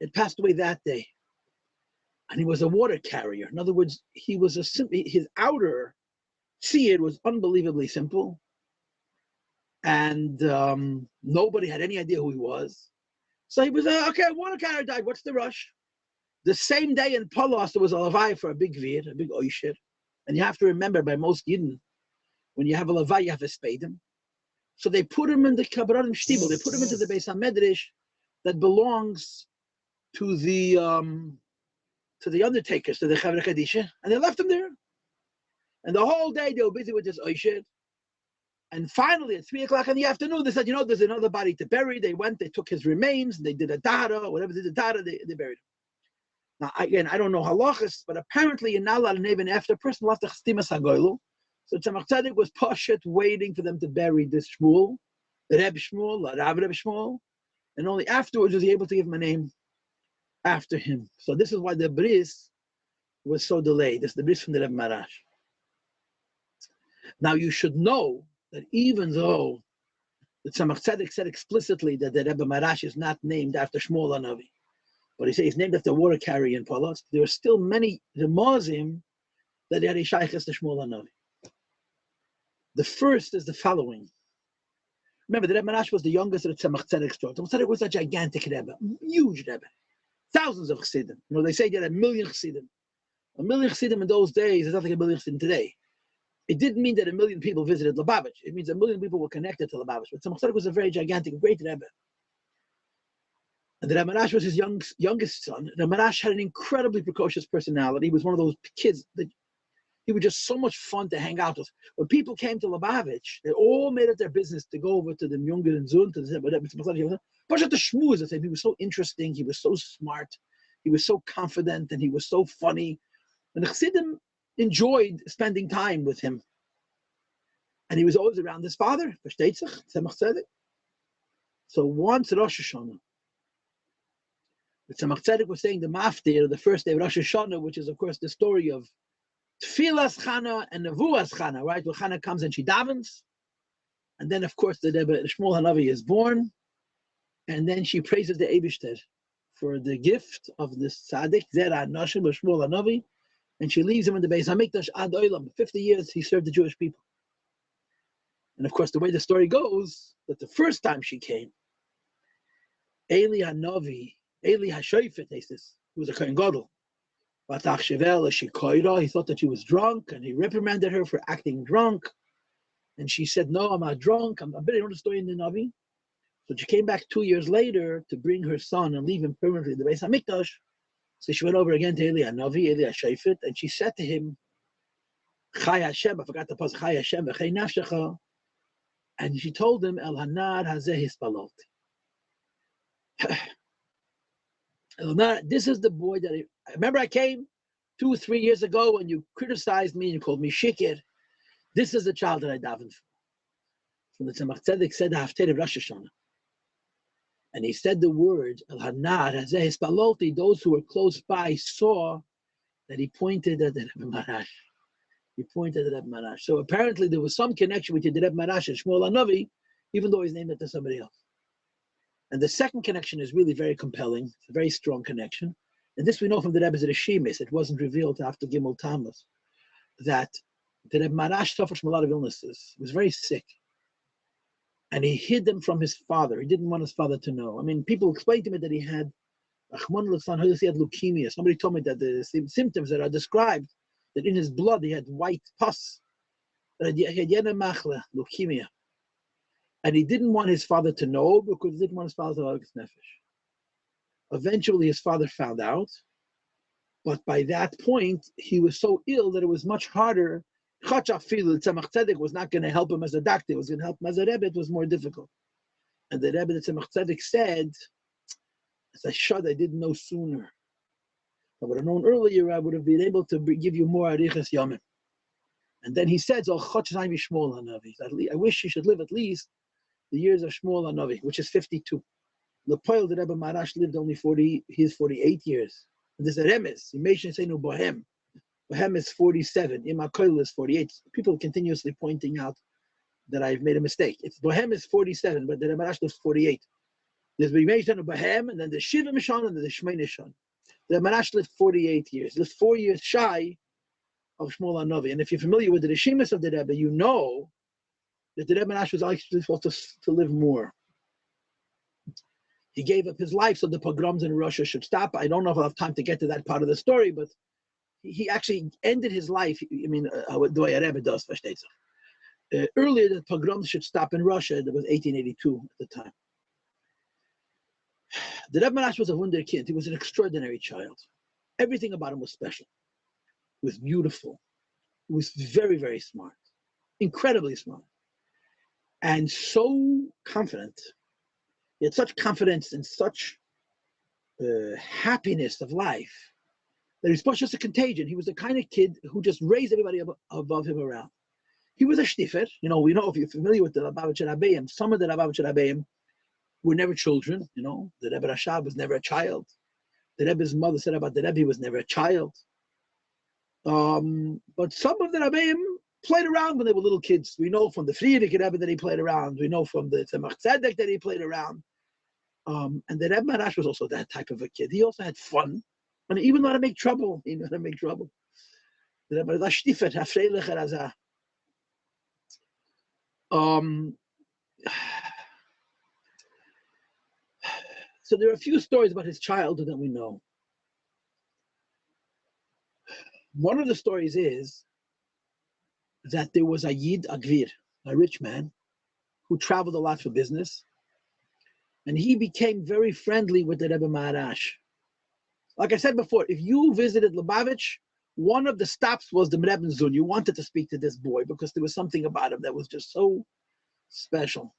had passed away that day. And he was a water carrier. In other words, he was his outer seed was unbelievably simple. And nobody had any idea who he was. So he was, okay, a water carrier died. What's the rush? The same day in Palos, there was a Levai for a big Vir, a big Oishir. And you have to remember, by most Yidden, when you have a Levai, you have a Spadim. So they put him in the Kabbalah Shtibel. They put him into the Beis HaMedrash that belongs to the undertakers, to the Chavre Kadisha, and they left him there. And the whole day they were busy with this Oishir. And finally, at 3 o'clock in the afternoon, they said, there's another body to bury. They went, they took his remains, they did a dara, whatever they did, they buried him. Now, again, I don't know halachas, but apparently you're not allowed to name an after person, lost the chestimas hagoylu. So Tzemach Tzedek was pashat waiting for them to bury this Shmuel, the Rebbe Shmuel, the Rabbi Rebbe Shmuel, and only afterwards was he able to give him a name after him. So this is why the bris was so delayed. This is the bris from the Rebbe Maharash. Now you should know that even though the Tzemach Tzedek said explicitly that the Rebbe Maharash is not named after Shmuel HaNavi, but he says he's named after water carrier in Palos, there are still many Remazim that are Shaykhs to Shmuel HaNavi. The first is the following. Remember, the Rebbe Maharash was the youngest of the Tzemach Tzedek's children. Tzemach Tzedek was a gigantic Rebbe, huge Rebbe, thousands of Chassidim. They say he had 1 million Chassidim. 1 million Chassidim in those days is not like 1 million Chassidim today. It didn't mean that 1 million people visited Lubavitch. It means 1 million people were connected to Lubavitch. But Tzemach Tzedek was a very gigantic, great Rebbe. And the Rebbe Maharash was his youngest son. The Maharash had an incredibly precocious personality. He was one of those kids that he was just so much fun to hang out with. When people came to Lubavitch, they all made it their business to go over to the Junger and Zun, to the bunch of the shmooze. He was so interesting. He was so smart. He was so confident, and he was so funny. And the Chassidim enjoyed spending time with him. And he was always around his father, versteht sich, Tzemach Tzedek. So once Rosh Hashanah, the Tzemach Tzedek was saying the Maftir, the first day of Rosh Hashanah, which is of course the story of Tfilas Chana and Nevuas Chana, right? Where Chana comes and she davens. And then of course the Rebbe Shmuel HaNavi is born. And then she praises the Eibishter for the gift of this Tzaddik, Zera Nashim, Shmuel HaNavi. And she leaves him in the Beis HaMikdash ad olam. 50 years he served the Jewish people. And of course, the way the story goes, that the first time she came, Eli HaNavi, Eli HaShoifet, who was a Kohen Gadol, he thought that she was drunk, and he reprimanded her for acting drunk. And she said, no, I'm not drunk. I better know the story in the Navi. So she came back 2 years later to bring her son and leave him permanently in the Beis HaMikdash. So she went over again to Eli HaNavi, Eli HaShoifet, and she said to him, Chai Hashem, I forgot the pasuk, Chai Hashem, v'chei nafshecha. And she told him, El Hanar Hazeh Hispalot. This is the boy that I remember I came 2 or 3 years ago and you criticized me and you called me shikir. This is the child that I davened for. So the Tzemach Tzedek said the Haftarah of Rosh Hashanah. And he said the word, El Hanar Hazeh Hispaloti. Those who were close by saw that he pointed at the Rebbe Maharash. He pointed at the Rebbe Maharash. So apparently there was some connection between the Rebbe Maharash and Shmuel HaNavi, even though he's named after somebody else. And the second connection is really very compelling. It's a very strong connection. And this we know from the Rebbe's Rishimis. It wasn't revealed after Gimel Tammuz, that the Rebbe Maharash suffered from a lot of illnesses. He was very sick. And he hid them from his father. He didn't want his father to know. I mean, people explained to me that he had leukemia. Somebody told me that the symptoms that are described, that in his blood he had white pus, that he had leukemia. And he didn't want his father to know because he didn't want his father to have his nefesh. Eventually his father found out, but by that point he was so ill that it was much harder. Tzemach Tzedek was not going to help him as a doctor, it was going to help him as a Rebbe, it was more difficult. And the Rebbe, the Tzemach Tzedek said, as I should, I didn't know sooner. If I would have known earlier, I would have been able to give you more arichas yamim. And then he said, I wish you should live at least the years of Shmuel HaNavi, which is 52. Paltiel, the Rebbe Maharash, lived only 48 years. And there's a remes. You may say no Bohem. Bohem is 47. Imakoil is 48. People continuously pointing out that I've made a mistake. Bohem is 47, but the Rebbe Maharash lives 48. There's B'Yimei and Bahem, and then the Shivim Shon, and then the Shmeini Shon. The Maharash lived 48 years. Lived 4 years shy of Shmuel HaNavi. And if you're familiar with the Rishimus of the Rebbe, you know that the Rebbe Maharash was actually supposed to live more. He gave up his life so the pogroms in Russia should stop. I don't know if I'll have time to get to that part of the story, but he actually ended his life. I mean, the way a Rebbe does, earlier, the pogroms should stop in Russia. That was 1882 at the time. The Rebbe Maharash was a wunderkind. He was an extraordinary child. Everything about him was special. He was beautiful. He was very, very smart, incredibly smart, and so confident. He had such confidence and such happiness of life that he was just a contagion. He was the kind of kid who just raised everybody above him around. He was a shtifer. You know, we know, if you're familiar with the Lubavitcher Rabbeim, some of the Lubavitcher Rabbeim were never children. You know, the Rebbe Rashab was never a child. The Rebbe's mother said about the Rebbe, he was never a child. But some of the Rabbeim played around when they were little kids. We know from the Friedrich Rebbe that he played around. We know from the Tzemach Tzedek that he played around. And the Rebbe Maharash was also that type of a kid. He also had fun, and he even knew how to make trouble. He knew how to make trouble. The Rebbe Maharash shtifet, hafreilich erazah. So there are a few stories about his childhood that we know. One of the stories is that there was a Yid, a Gvir, a rich man, who traveled a lot for business, and he became very friendly with the Rebbe Maharash. Like I said before, if you visited Lubavitch, one of the stops was the Rebbe Zun. You wanted to speak to this boy because there was something about him that was just so special.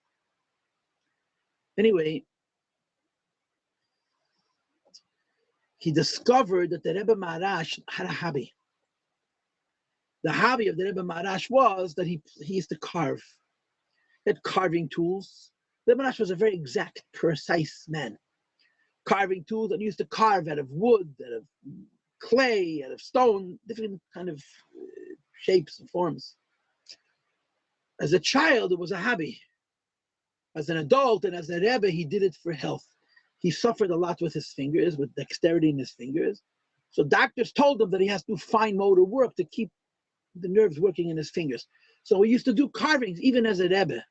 Anyway, he discovered that the Rebbe Maharash had a hobby. The hobby of the Rebbe Maharash was that he used to carve. He had carving tools. The Rebbe Maharash was a very exact, precise man. Carving tools, and he used to carve out of wood, out of clay, out of stone, different kind of shapes and forms. As a child, it was a hobby. As an adult and as a Rebbe, he did it for health. He suffered a lot with his fingers, with dexterity in his fingers. So doctors told him that he has to do fine motor work to keep the nerves working in his fingers. So he used to do carvings even as a Rebbe.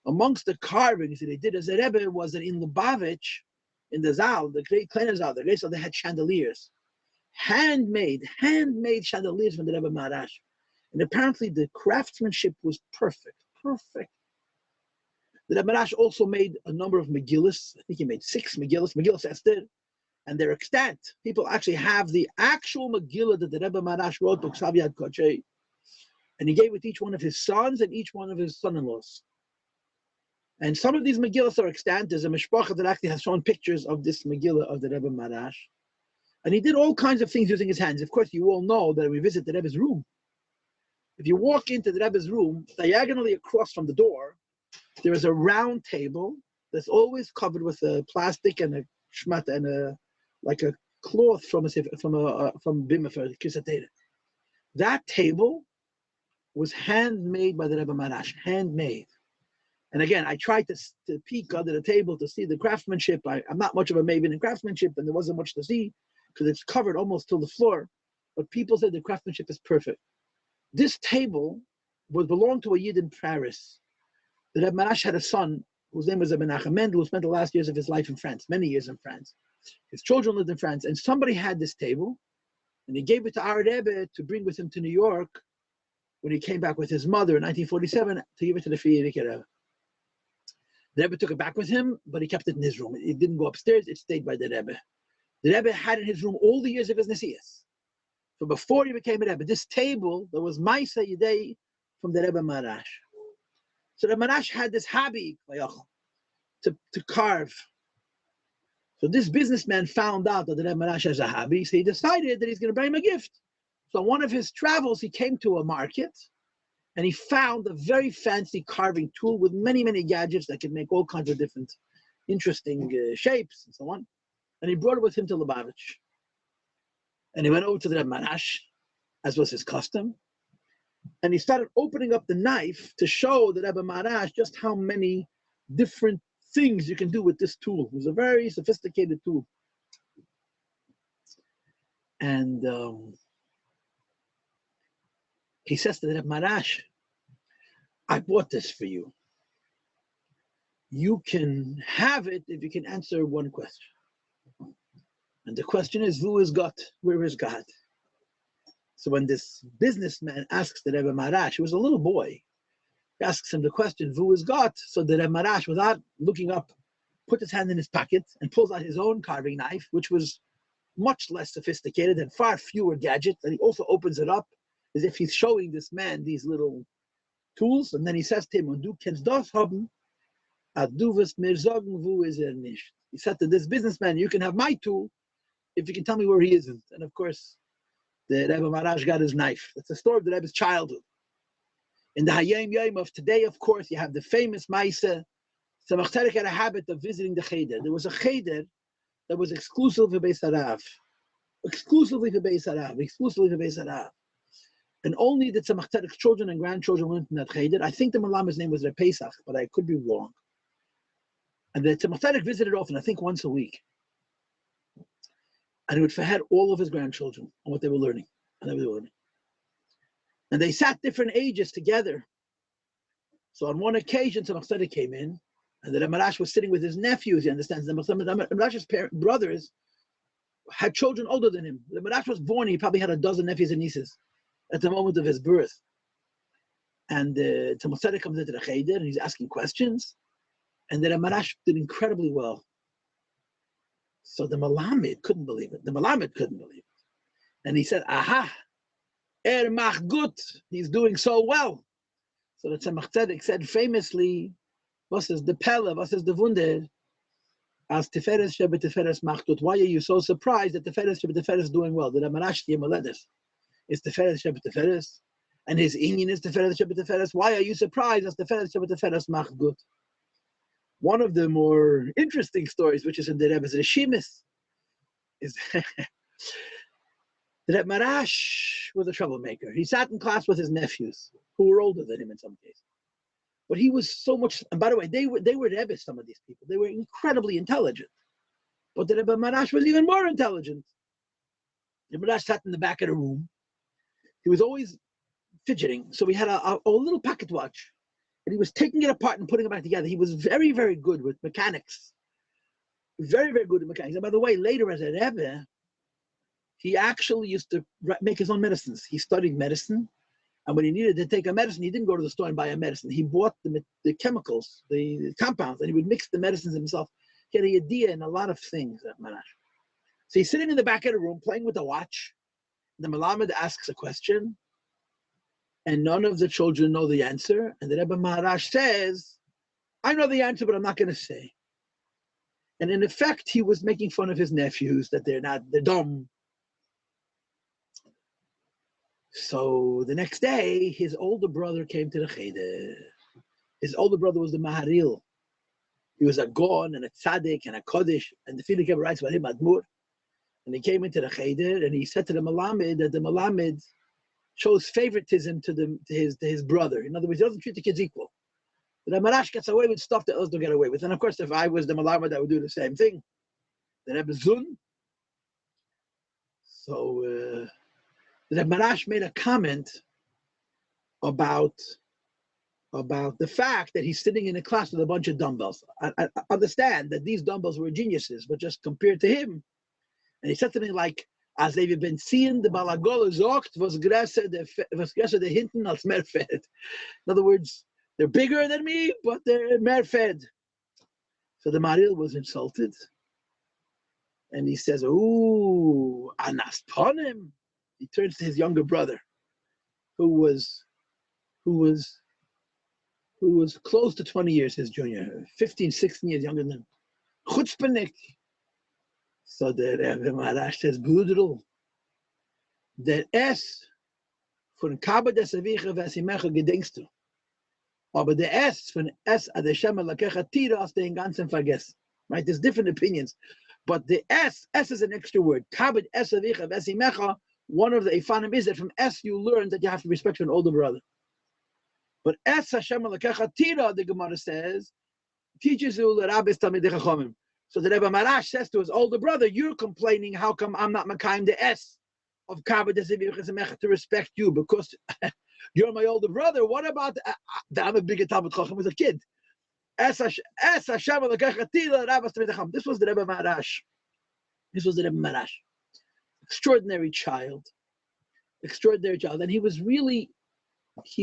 Amongst the carvings that he did as a Rebbe was that in Lubavitch, in the Zal, the great Kleiner Zal, the great Zal, they had chandeliers. Handmade chandeliers from the Rebbe Maharash. And apparently the craftsmanship was perfect. The Rebbe Maharash also made a number of Megillas. I think he made 6 Megillas, Megillas Esther, and they're extant. People actually have the actual Megillah that the Rebbe Maharash wrote, B'Ksav Yad Kodshei, and he gave it to each one of his sons and each one of his son-in-laws. And some of these Megillas are extant. There's a mishpacha that actually has shown pictures of this Megillah of the Rebbe Maharash. And he did all kinds of things using his hands. Of course, you all know that we visit the Rebbe's room. If you walk into the Rebbe's room, diagonally across from the door, there is a round table that's always covered with a plastic and a shmat and a cloth from bima for kisatera. That table was handmade by the Rebbe Maharash, handmade. And again, I tried to peek under the table to see the craftsmanship. I'm not much of a maven in craftsmanship, and there wasn't much to see because it's covered almost till the floor. But people said the craftsmanship is perfect. This table belonged to a Yid in Paris. The Rebbe Maharash had a son whose name was Menachem Mendel, who spent the last years of his life in France, many years in France. His children lived in France, and somebody had this table, and he gave it to our Rebbe to bring with him to New York when he came back with his mother in 1947 to give it to the Friedrich Rebbe. The Rebbe took it back with him, but he kept it in his room. It didn't go upstairs, it stayed by the Rebbe. The Rebbe had it in his room all the years of his Nesias. So before he became a Rebbe, this table, there was Maisa Yidei from the Rebbe Maharash. So the Maharash had this hobby to carve. So this businessman found out that the Rebbe Maharash has a hobby, so he decided that he's going to buy him a gift. So on one of his travels, he came to a market, and he found a very fancy carving tool with many, many gadgets that could make all kinds of different interesting shapes and so on. And he brought it with him to Lubavitch. And he went over to the Rebbe Maharash, as was his custom. And he started opening up the knife to show the Rebbe Maharash just how many different things you can do with this tool. It was a very sophisticated tool. And he says to the Maharash, I bought this for you. You can have it if you can answer one question. And the question is, who is God? Where is God? So when this businessman asks the Rebbe Maharash, he was a little boy, he asks him the question, who is God? So the Rebbe Maharash, without looking up, put his hand in his pocket and pulls out his own carving knife, which was much less sophisticated and far fewer gadgets. And he also opens it up as if he's showing this man these little tools. And then he says to him, "Und du kennst das haben, ad du wirst mir sagen, wo ist nicht." He said to this businessman, you can have my tool if you can tell me where he isn't. And of course, the Rebbe Maharash got his knife. It's the story of the Rebbe's childhood. In the Hayom Yom of today, of course, you have the famous Maisa. Tzemach Tzedek had a habit of visiting the Cheder. There was a Cheder that was exclusive for Beis Harav. Exclusively for Beis Harav. Exclusively for Beis Harav. And only the Tzemach Tzedek's children and grandchildren went in that Cheder. I think the Malama's name was Rebbe Pesach, but I could be wrong. And the Tzemach Tzedek visited often, I think once a week. And he would had all of his grandchildren on what they were learning. And they sat different ages together. So on one occasion, Tzemach Tzedek came in, and the Maharash was sitting with his nephews. He understands the Maharash's brothers had children older than him. The Maharash was born, he probably had a dozen nephews and nieces at the moment of his birth. And Tzemach Tzedek comes into the Cheder and he's asking questions. And the Maharash did incredibly well. So the Malamed couldn't believe it. And he said, aha, mach gut, he's doing so well. So the Tzemach Tzedek said famously, was is the Pelle, was is the Wunder, as Tiferes Shebe Tiferes macht gut. Why are you so surprised that Tiferes Shebe Tiferes is doing well? The Maharash Yemoledes is Tiferes Shebe Tiferes, and his Inyan is Tiferes Shebe Tiferes. Why are you surprised as Tiferes Shebe Tiferes macht gut? One of the more interesting stories, which is in the Rebbe's Reshimis, is that Maharash was a troublemaker. He sat in class with his nephews, who were older than him in some cases. But he was so much, and by the way, they were Rebbe, some of these people. They were incredibly intelligent. But the Rebbe Maharash was even more intelligent. The Maharash sat in the back of the room. He was always fidgeting. So we had a little pocket watch. And he was taking it apart and putting it back together. He was very, very good with mechanics. Very, very good at mechanics. And by the way, later as a Rebbe, he actually used to make his own medicines. He studied medicine. And when he needed to take a medicine, he didn't go to the store and buy a medicine. He bought the chemicals, the compounds, and he would mix the medicines himself. He had an idea in a lot of things, that Maharash. So he's sitting in the back of the room playing with the watch. The Malamed asks a question, and none of the children know the answer. And the Rebbe Maharash says, I know the answer, but I'm not going to say. And in effect, he was making fun of his nephews, that they're dumb. So the next day, his older brother came to the Cheder. His older brother was the Maharil. He was a Gon and a Tzaddik and a Kodesh, and the Filik ever writes about him, Admur. And he came into the Cheder, and he said to the Malamed that the Malamed shows favoritism to his brother. In other words, he doesn't treat the kids equal. The Maharash gets away with stuff that others don't get away with. And of course, if I was the Malamed, I would do the same thing. The Rebbe Zun. So the Maharash made a comment about the fact that he's sitting in a class with a bunch of dumbbells. I understand that these dumbbells were geniuses, but just compared to him. And he said something like, as they've been seeing, the Balagola zogt was größer de hinten als mehr fed. In other words, they're bigger than me, but they're mehr fed. So the Maril was insulted. And he says, ooh, anas ponim. He turns to his younger brother, who was close to 20 years his junior, 15, 16 years younger than him. Chutzpahnik. So the Rebbe Maharash says, Brudel, der S von Kabel des Avicha Vesimecha gedenkst du. Aber der S von S Adeshem Lakecha Tira hast den ganzen vergessen. Right? There's different opinions. But the S is an extra word. Kabel es Avicha Vesimecha, one of the Ifanim is that from S you learn that you have to respect your older brother. But S Hashem Lakecha Tira, the Gemara says, teaches Rabbis Talmidei Chachamim. So the Rebbe Maharash says to his older brother, "You're complaining. How come I'm not Makayim the S of Kavod to respect you because you're my older brother? What about I'm a bigger Talmid Chacham as a kid? This was the Rebbe Maharash. This was the Rebbe Maharash. Extraordinary child, and he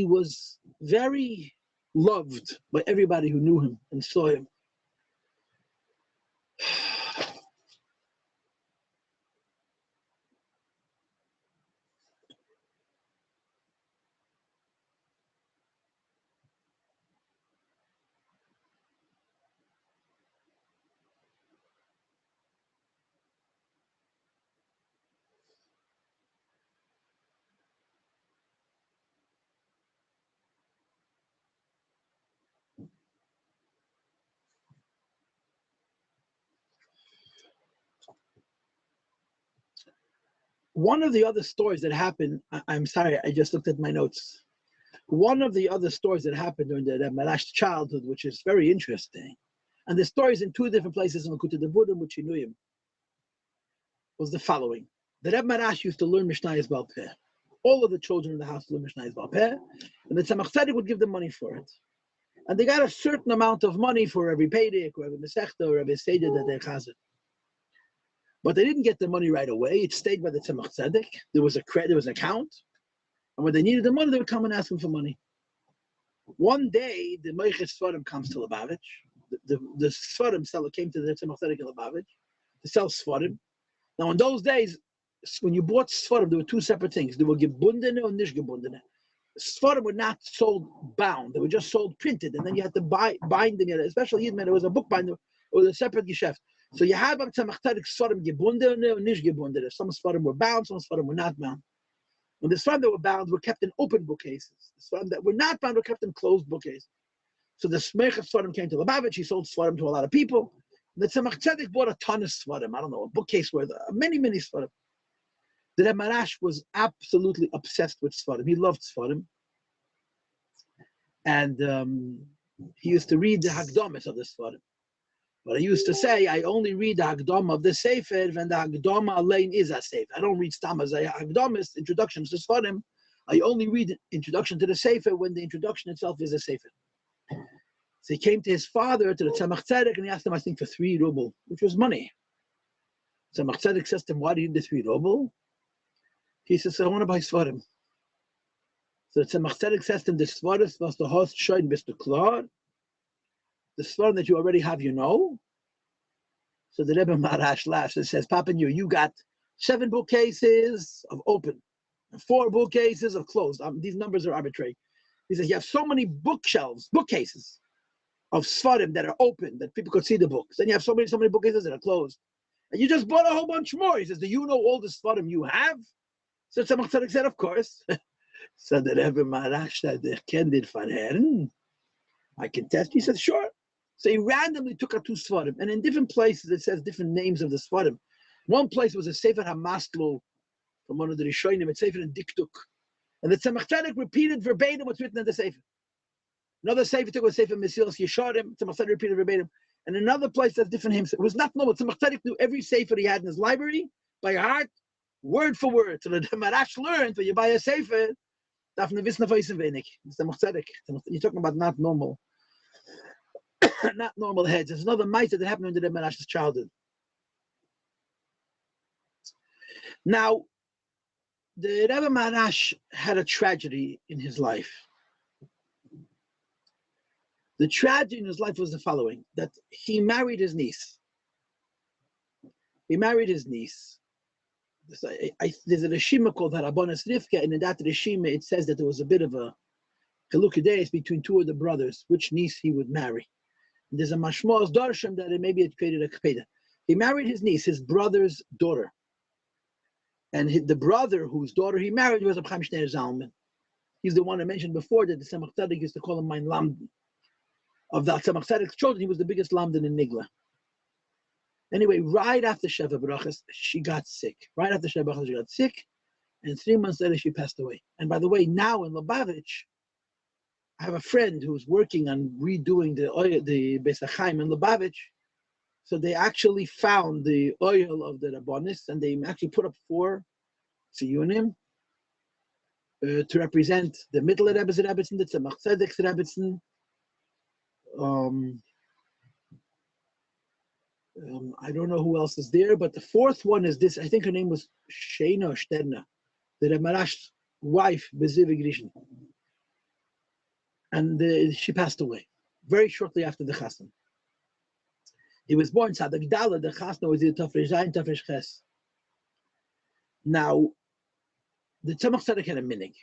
was very loved by everybody who knew him and saw him. One of the other stories that happened, I'm sorry, I just looked at my notes. One of the other stories that happened during the Maharash childhood, which is very interesting, and the stories in two different places in Lakuta Debudim, which he knew him, was the following. The Rebbe Maharash used to learn Mishnayos Baal Peh. All of the children in the house learned Mishnayos Baal Peh, and the Tzemach Tzedek would give them money for it. And they got a certain amount of money for every Pedic, or every Masechta, or every Seder that they chazed. But they didn't get the money right away. It stayed by the Tzemach Tzedek. There was an account. And when they needed the money, they would come and ask him for money. One day, the Meiches Sfarim comes to Lubavitch. The Sfarim seller came to the Tzemach Tzedek in Lubavitch to sell Sfarim. Now, in those days, when you bought Sfarim, there were two separate things. There were gebundene and nish gebundene. Sfarim were not sold bound. They were just sold printed. And then you had to bind them. Especially Yidman, there was a bookbinder. It was a separate geschäft. So you had Tzemach Tzedek Sfarim gebundene and nish gebundene. Some Sfarim were bound, some Sfarim were not bound. When the Sfarim that were bound were kept in open bookcases. The Sfarim that were not bound were kept in closed bookcases. So the Meiches Sfarim came to Lubavitch. He sold Sfarim to a lot of people. The Tzemach Tzedek bought a ton of Sfarim. I don't know, a bookcase worth many Sfarim. The Rebbe Maharash was absolutely obsessed with Sfarim. He loved Sfarim. And he used to read the Hagdomis of the Sfarim. But I used to say, I only read the Hagdom of the Sefer when the Hagdom Alein is a Sefer. I don't read Stam as a Hagdomis, introductions to Sfarim. I only read introduction to the Sefer when the introduction itself is a Sefer. So he came to his father, to the Tzemach Tzedek, and he asked him, I think, for 3 ruble, which was money. Tzemach Tzedek says to him, why do you need the 3 ruble? He says, I want to buy Sfarim. So the Tzemach Tzedek says to him, the Sfarim was the host shoin Mr. Klar. The Sfarim that you already have, you know. So the Rebbe Maharash laughs and says, Papa, you got 7 bookcases of open, and 4 bookcases of closed. These numbers are arbitrary. He says, you have so many bookshelves, bookcases of Sfarim that are open, that people could see the books. Then you have so many bookcases that are closed. And you just bought a whole bunch more. He says, do you know all the Sfarim you have? So Tzemach Tzedek said, of course. So the Rebbe Maharash said, I can test. He said, sure. So he randomly took out 2 Sfarim. And in different places, it says different names of the Sfarim. One place was a Sefer HaMaslo from one of the Rishonim. It's Sefer in Diktuk. And the Tzemach Tzedek repeated verbatim what's written in the Sefer. Another Sefer took a Sefer Mesilas Yesharim. Tzemach Tzedek repeated verbatim. And another place that's different hymns. It was not normal. Tzemach Tzedek knew every Sefer he had in his library by heart, word for word. So the Maharash learned when you buy a Sefer, darf man wissen, auf ein wenig. Tzemach Tzedek. You're talking about not normal. Not normal heads. There's another mitzvah that happened in the Maharash's childhood. Now, the Rebbe Maharash had a tragedy in his life. The tragedy in his life was the following, that he married his niece. There's a Rishima called Harabonas Rivka, and in that Rishima it says that there was a bit of a Chalukah between 2 of the brothers, which niece he would marry. There's a mashmos darshan that maybe it created a kapeda. He married his niece, his brother's daughter. And the brother whose daughter he married was Chaim Shneir Zalman. He's the one I mentioned before that the Tzemach Tzedek used to call him mein Lamden. Of the Tzemach Tzedek's children, he was the biggest Lamden in Nigla. Anyway, right after Sheva Barachas, she got sick. And 3 months later, she passed away. And by the way, now in Lubavitch, I have a friend who's working on redoing the Beis HaChaim in Lubavitch. So they actually found the oil of the Rabbonis, and they actually put up 4 tziyunim to represent the middle Rebbe's Rebbetzin, the Tzemach Tzedek's Rebbetzin. I don't know who else is there, but the 4th one is this. I think her name was Sheina Shterna, the Marash's wife, Beziv Grishin. And she passed away very shortly after the Chasna. He was born Tzadik Daled. The Chasna was the Tafresh Zayin, Tafresh Ches. Now, the Tzemach Tzedek had a minig.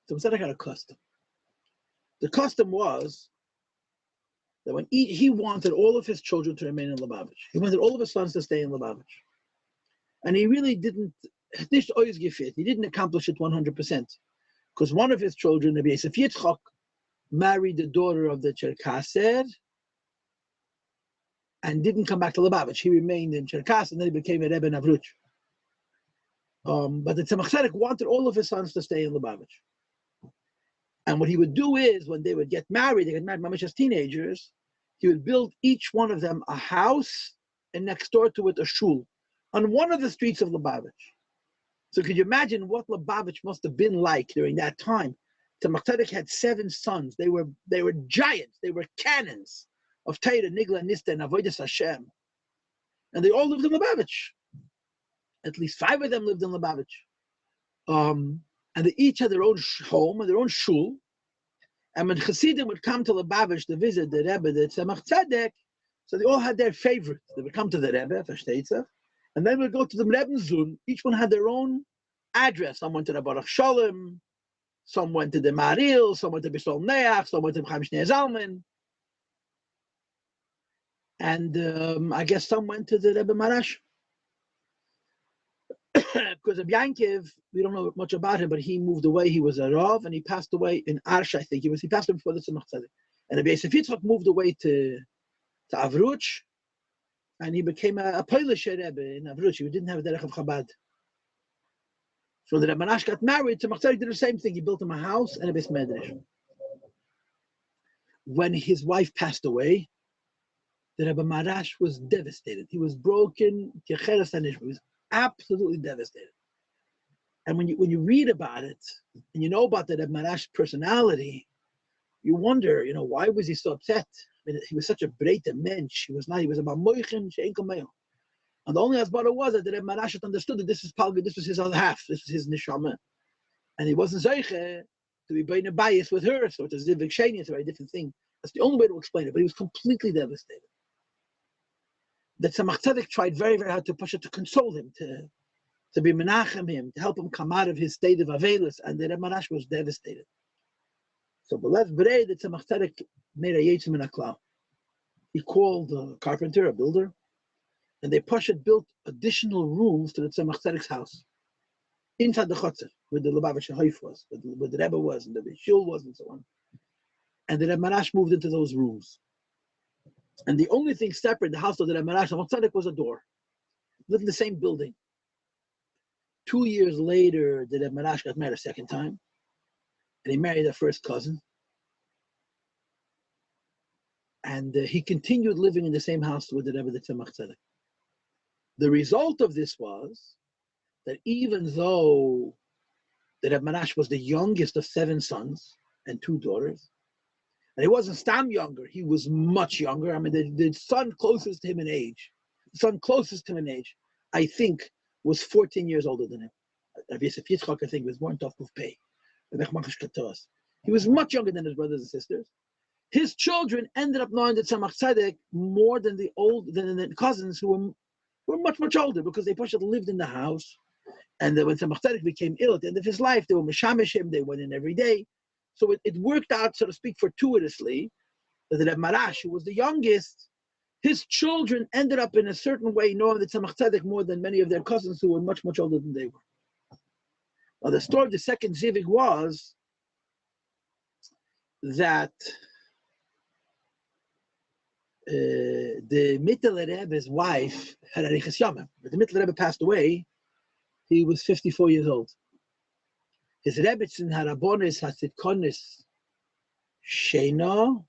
Tzemach Tzedek had a custom. The custom was that when he wanted all of his children to remain in Lubavitch. He wanted all of his sons to stay in Lubavitch. And he really didn't, he didn't accomplish it 100%. Because one of his children, Rabbi Yosef Yitzchak, married the daughter of the Cherkasser and didn't come back to Lubavitch. He remained in Cherkas, and then he became a Rebbe in Avruch. But the Tzemach Tzedek wanted all of his sons to stay in Lubavitch. And what he would do is, when they would get married, they get married mamish as teenagers, he would build each one of them a house, and next door to it a shul, on one of the streets of Lubavitch. So could you imagine what Lubavitch must have been like during that time? Tzemach Tzedek had 7 sons. They were giants. They were cannons of Torah, Nigla, Nista, and Avodas Hashem. And they all lived in Lubavitch. At least 5 of them lived in Lubavitch. And they each had their own home and their own shul. And when Chassidim would come to Lubavitch to visit the Rebbe, the Tzemach Tzedek, so they all had their favorite. They would come to the Rebbe, Versteitzer, and then we'd go to the Rebbe's Zun. Each one had their own address. Some went to the Baruch Shalom, some went to the Maril, some went to Bishol Neach, some went to Chaim Shnei Zalman. And I guess some went to the Rebbe Maharash. Because of Yankiv, we don't know much about him, but he moved away. He was a Rav, and he passed away in Arsh, I think. He passed away before the Tzemach Tzedek. And Rabbi Yosef Yitzchak moved away to Avruch, and he became a Polish Rebbe in Avruch. He didn't have a derech of Chabad. So the Rebbe Maharash got married. Tzemach Tzedek did the same thing. He built him a house and a Beis Medrash. When his wife passed away, the Rebbe Maharash was devastated. He was broken. He was absolutely devastated. And when you read about it, and you know about the Rebbe Maharash personality, you wonder, why was he so upset? I mean, he was such a breite mensch. He was about moichin she'enkel me'el. And the only asbara was that the Rebbe Maharash understood that this was his other half, this was his neshama. And he wasn't zeiche to be bein a bias with her, so it's a zivik sheni, it's a very different thing. That's the only way to explain it, but he was completely devastated. The Tzemach Tzedek tried very, very hard to push it, to console him, to be menachem him, to help him come out of his state of avelus, and the Rebbe Maharash was devastated. So, b'lev brei, the Tzemach Tzedek made a yitzim min haklau. He called a carpenter, a builder, and they built additional rooms to the Tzemach Tzedek's house, inside the chutzner, where the Lubavitch Haif was, where the Rebbe was, and the shul was, and so on. And the Rebbe Maharash moved into those rooms. And the only thing separate the house of the Rebbe Maharash and Tzedek was a door. Lived in the same building. 2 years later, the Rebbe Maharash got married a second time, and he married a first cousin. And he continued living in the same house with the Rebbe, the Tzemach Tzedek. The result of this was that even though the Rebbe Maharash was the youngest of 7 sons and 2 daughters, and he wasn't stam younger, he was much younger. I mean, the son closest to him in age, I think, was 14 years older than him. Rabbi Yosef Yitzchak, I think, was born Tov Kuf Pei. He was much younger than his brothers and sisters. His children ended up knowing the Tzemach Tzedek more than the cousins who were much, much older, because they lived in the house. And when Tzemach Tzedek became ill at the end of his life, they were mishamish him, they went in every day. So it worked out, so to speak, fortuitously, that the Rebbe Maharash, who was the youngest, his children ended up in a certain way knowing the Tzemach Tzedek more than many of their cousins who were much, much older than they were. Now, the story of the second Zivig was that the Mittel Rebbe's wife had a Riches Yamim. But the Mittel Rebbe passed away. He was 54 years old. His Rebbetzin Harabonis Hasidkonis Shena.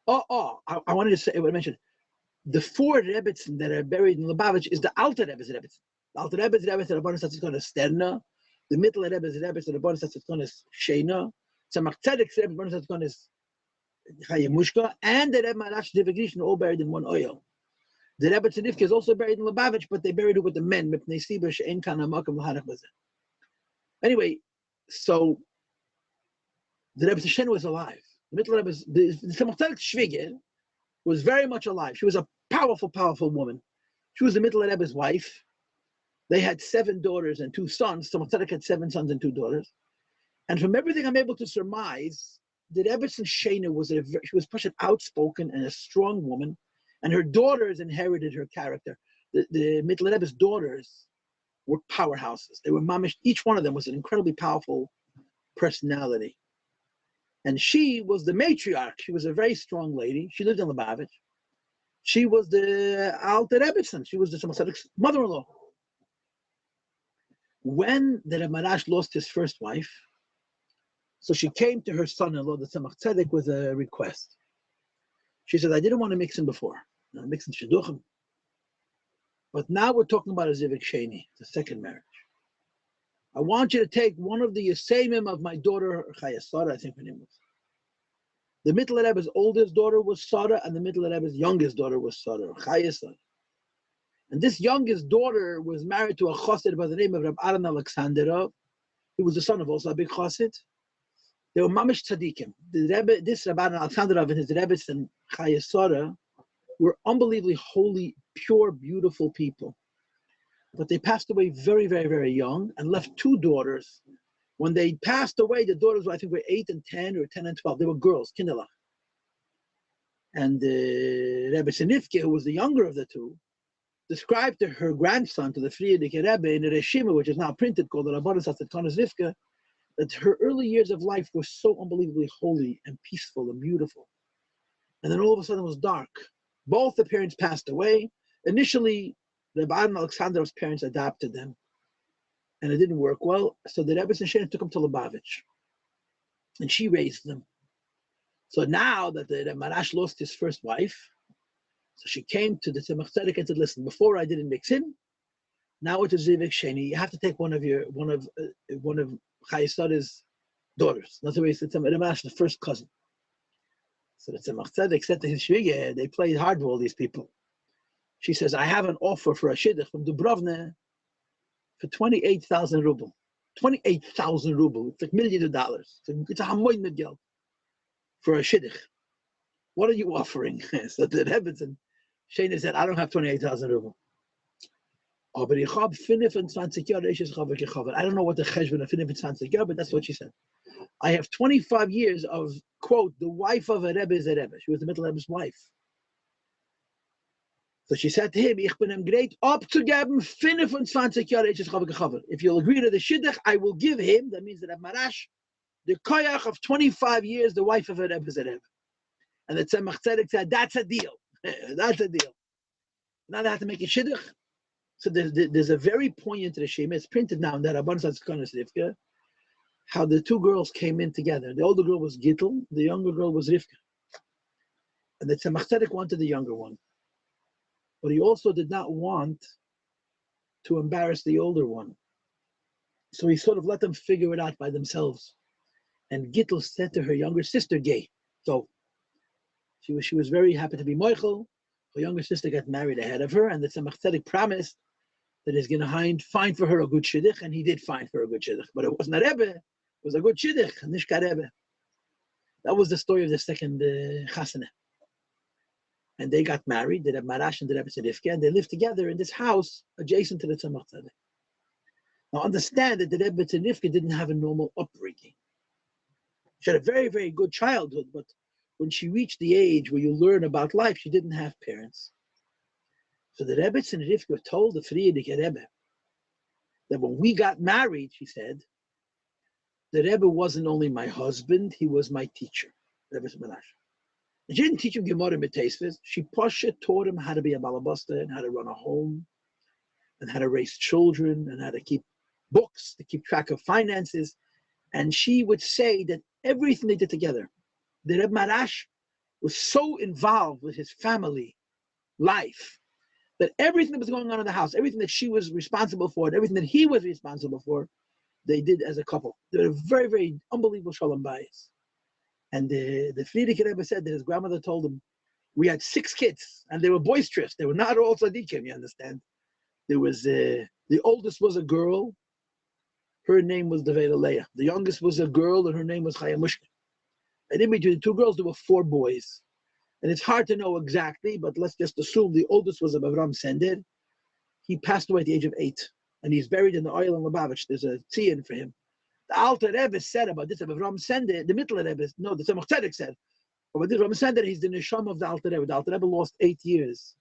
I wanted to say, I mentioned the four Rebbetzin that are buried in Lubavitch is the Alter Rebbe's Rebbetzin. The Alter Rebbe's Rebbetzin, the Rabbanon Satzikon is Sterna. The Middle Rebbe's Rebbetzin, the Rabbanon Satzikon is Shena. Tzemach Tzedek's Rebbe, the Rabbanon Satzikon is Chayemushka. And the Rebbe Maharash, the Rebbe all buried in one oil. The Rebbe Tzedek's is also buried in Lubavitch, but they buried it with the men. Anyway, so the Rebbe Shena was alive. The Middle Rebbe, the Tzemach Tzedek's Shviger was very much alive. She was a powerful, powerful woman. She was the Middle Rebbe's wife. They had 7 daughters and 2 sons. Tzemach Tzedek had 7 sons and 2 daughters. And from everything I'm able to surmise, the Rebbe's Shena she was such an outspoken and a strong woman, and her daughters inherited her character. The Middle Rebbe's daughters were powerhouses. They were mamish. Each one of them was an incredibly powerful personality. And she was the matriarch. She was a very strong lady. She lived in Lubavitch. She was the Alter Rebbetzin. She was the Tzemach Tzedek's mother-in-law. When the Rebbe Maharash lost his first wife, so she came to her son-in-law, the Tzemach Tzedek, with a request. She said, I didn't want to mix him before. I'm mixing shidduchim. But now we're talking about a Zivik Sheni, the second marriage. I want you to take one of the Yosemim of my daughter, Chaya Sarah, I think her name was. The Middle Rebbe's oldest daughter was Sarah, and the Middle Rebbe's youngest daughter was Sarah, Chaya Sarah. And this youngest daughter was married to a chassid by the name of Rabbi Aaron Alexanderov. He was the son of also a big chassid. They were mamish tzaddikim. The Rebbe, this Rabbi Aaron Alexanderov and his Rebbe's and Chaya Sarah were unbelievably holy, pure, beautiful people. But they passed away very, very, very young and left 2 daughters. When they passed away, the daughters, I think, were 8 and 10 or 10 and 12. They were girls, kinderlach. And Rebbe Senifke, who was the younger of the 2, described to her grandson, to the Frierdiker Rebbe, in a Reshima, which is now printed, called the Rabbanon Satzikon Rivka, that her early years of life were so unbelievably holy and peaceful and beautiful. And then all of a sudden it was dark. Both the parents passed away. Initially, Rabbi Aaron Alexanderov's parents adopted them, and it didn't work well. So the Rebbe Shena took them to Lubavitch, and she raised them. So now that the Maharash lost his first wife, so she came to the Tzemach Tzedek and said, "Listen, before I didn't mix in. Now it's a Zivik Sheni. You have to take one of Chaya Sarah's daughters. In other words, it's the Maharash, the first cousin." So the Tzemach Tzedek said to his shviga, they played hardball, these people. She says, I have an offer for a shidduch from Dubrovna for 28,000 ruble. 28,000 ruble. It's like millions of dollars. It's a hamoin mit geld for a shidduch. What are you offering? So the Rebbe and Shena said, I don't have 28,000 ruble. Oh, but I don't know what the cheshbon of 25 years, but that's what she said. I have 25 years of, quote, the wife of a Rebbe is a Rebbe. She was the Middle Rebbe's wife. So she said to him, Ich bin ihm great abzugeben 25 Jahre Eishes Chava Gechaver. If you'll agree to the shidduch, I will give him, that means that Maharash, the koyach of 25 years, the wife of a Rebbe is a Rebbe. And the Tzemach Tzedek said, that's a deal. That's a deal. Now they have to make a shidduch. So there's a very poignant Reshima. It's printed now in that Rabbanon Satzikon Rivka, how the 2 girls came in together. The older girl was Gittel, the younger girl was Rivka. And the Tzemach Tzedek wanted the younger one. But he also did not want to embarrass the older one. So he sort of let them figure it out by themselves. And Gittel said to her younger sister, gay. So she was very happy to be Moichel. Her younger sister got married ahead of her, and the Tzemach Tzedek promised that he's going to find for her a good shidduch, and he did find for her a good shidduch. But it wasn't a Rebbe, it was a good shidduch, Nishka Rebbe. That was the story of the second chasana. And they got married, the Rebbe Maharash and the Rebbe Tzedifke, and they lived together in this house adjacent to the Tzemach Tzedek. Now understand that the Rebbe Tzedifke didn't have a normal upbringing. She had a very, very good childhood, but when she reached the age where you learn about life, she didn't have parents. So the Rebbe Tzedifke told the Frierdiker Rebbe that when we got married, she said, the Rebbe wasn't only my husband, he was my teacher, Rebbe Maharash. She didn't teach him Gemara B'Teisves. She Pasha taught him how to be a balabasta and how to run a home and how to raise children and how to keep books, to keep track of finances. And she would say that everything they did together, the Rebbe Maharash was so involved with his family life that everything that was going on in the house, everything that she was responsible for, and everything that he was responsible for, they did as a couple. They were a very, very unbelievable shalom bayis. And the Frierdiker Rebbe said that his grandmother told him, we had 6 kids, and they were boisterous. They were not all tzaddikim, you understand? There was, the oldest was a girl. Her name was Deveda Leah. The youngest was a girl, and her name was Chaya Mushka. And in between the 2 girls, there were 4 boys. And it's hard to know exactly, but let's just assume the oldest was Avram Sender. He passed away at the age of 8, and he's buried in the oil in Lubavitch. There's a tzion for him. The Alter Rebbe said about this Avram Sender, the Mittler Rebbe, no, the Tzemach Tzedek said, about this Avram Sender, he's the neshama of the Alter Rebbe. The Alter Rebbe lost 8 years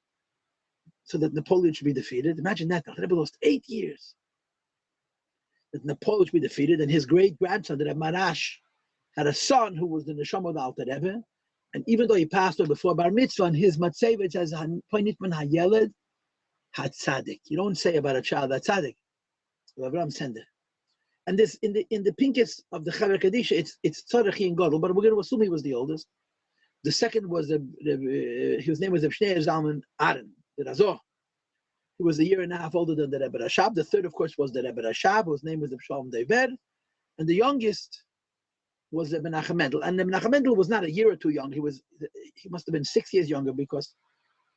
so that Napoleon should be defeated. Imagine that, the Alter Rebbe lost 8 years that Napoleon should be defeated, and his great-grandson, the Rebbe Maharash, had a son who was the neshama of the Alter Rebbe. And even though he passed away before Bar Mitzvah, his Matzevit says, Poinitman HaYeled HaTzadik. You don't say about a child that Tzadik. Avram Sender. And this in the pinkest of the Chaver Kadisha, it's Tzarachi and Gadol, but we're going to assume he was the oldest. The second was his name was Shnei Zalman Aaron, the Razor. He was a year and a half older than the Rebbe Rashab. The third, of course, was the Rebbe Rashab, whose name was Shalom Dever. And the youngest was Menachem Mendel. And Menachem Mendel was not a year or 2 young. He must have been 6 years younger, because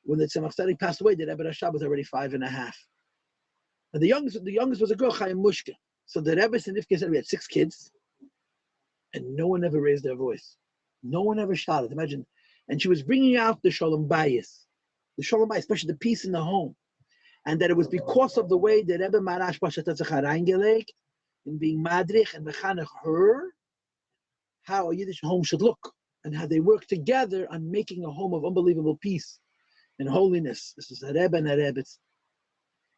when the Tzemach Tzedek passed away, the Rebbe Rashab was already 5 and a half. And the youngest was a girl, Chaya Mushka. So the Rebbe Sinifke said we had 6 kids, and no one ever raised their voice. No one ever shouted. Imagine. And she was bringing out the Shalom Bayis, especially the peace in the home. And that it was because of the way the Rebbe Maharash Pashatat reingelegt in being madrich and mechanech her, how a Yiddish home should look, and how they work together on making a home of unbelievable peace and holiness. This is a Rebbe and a Rebbe.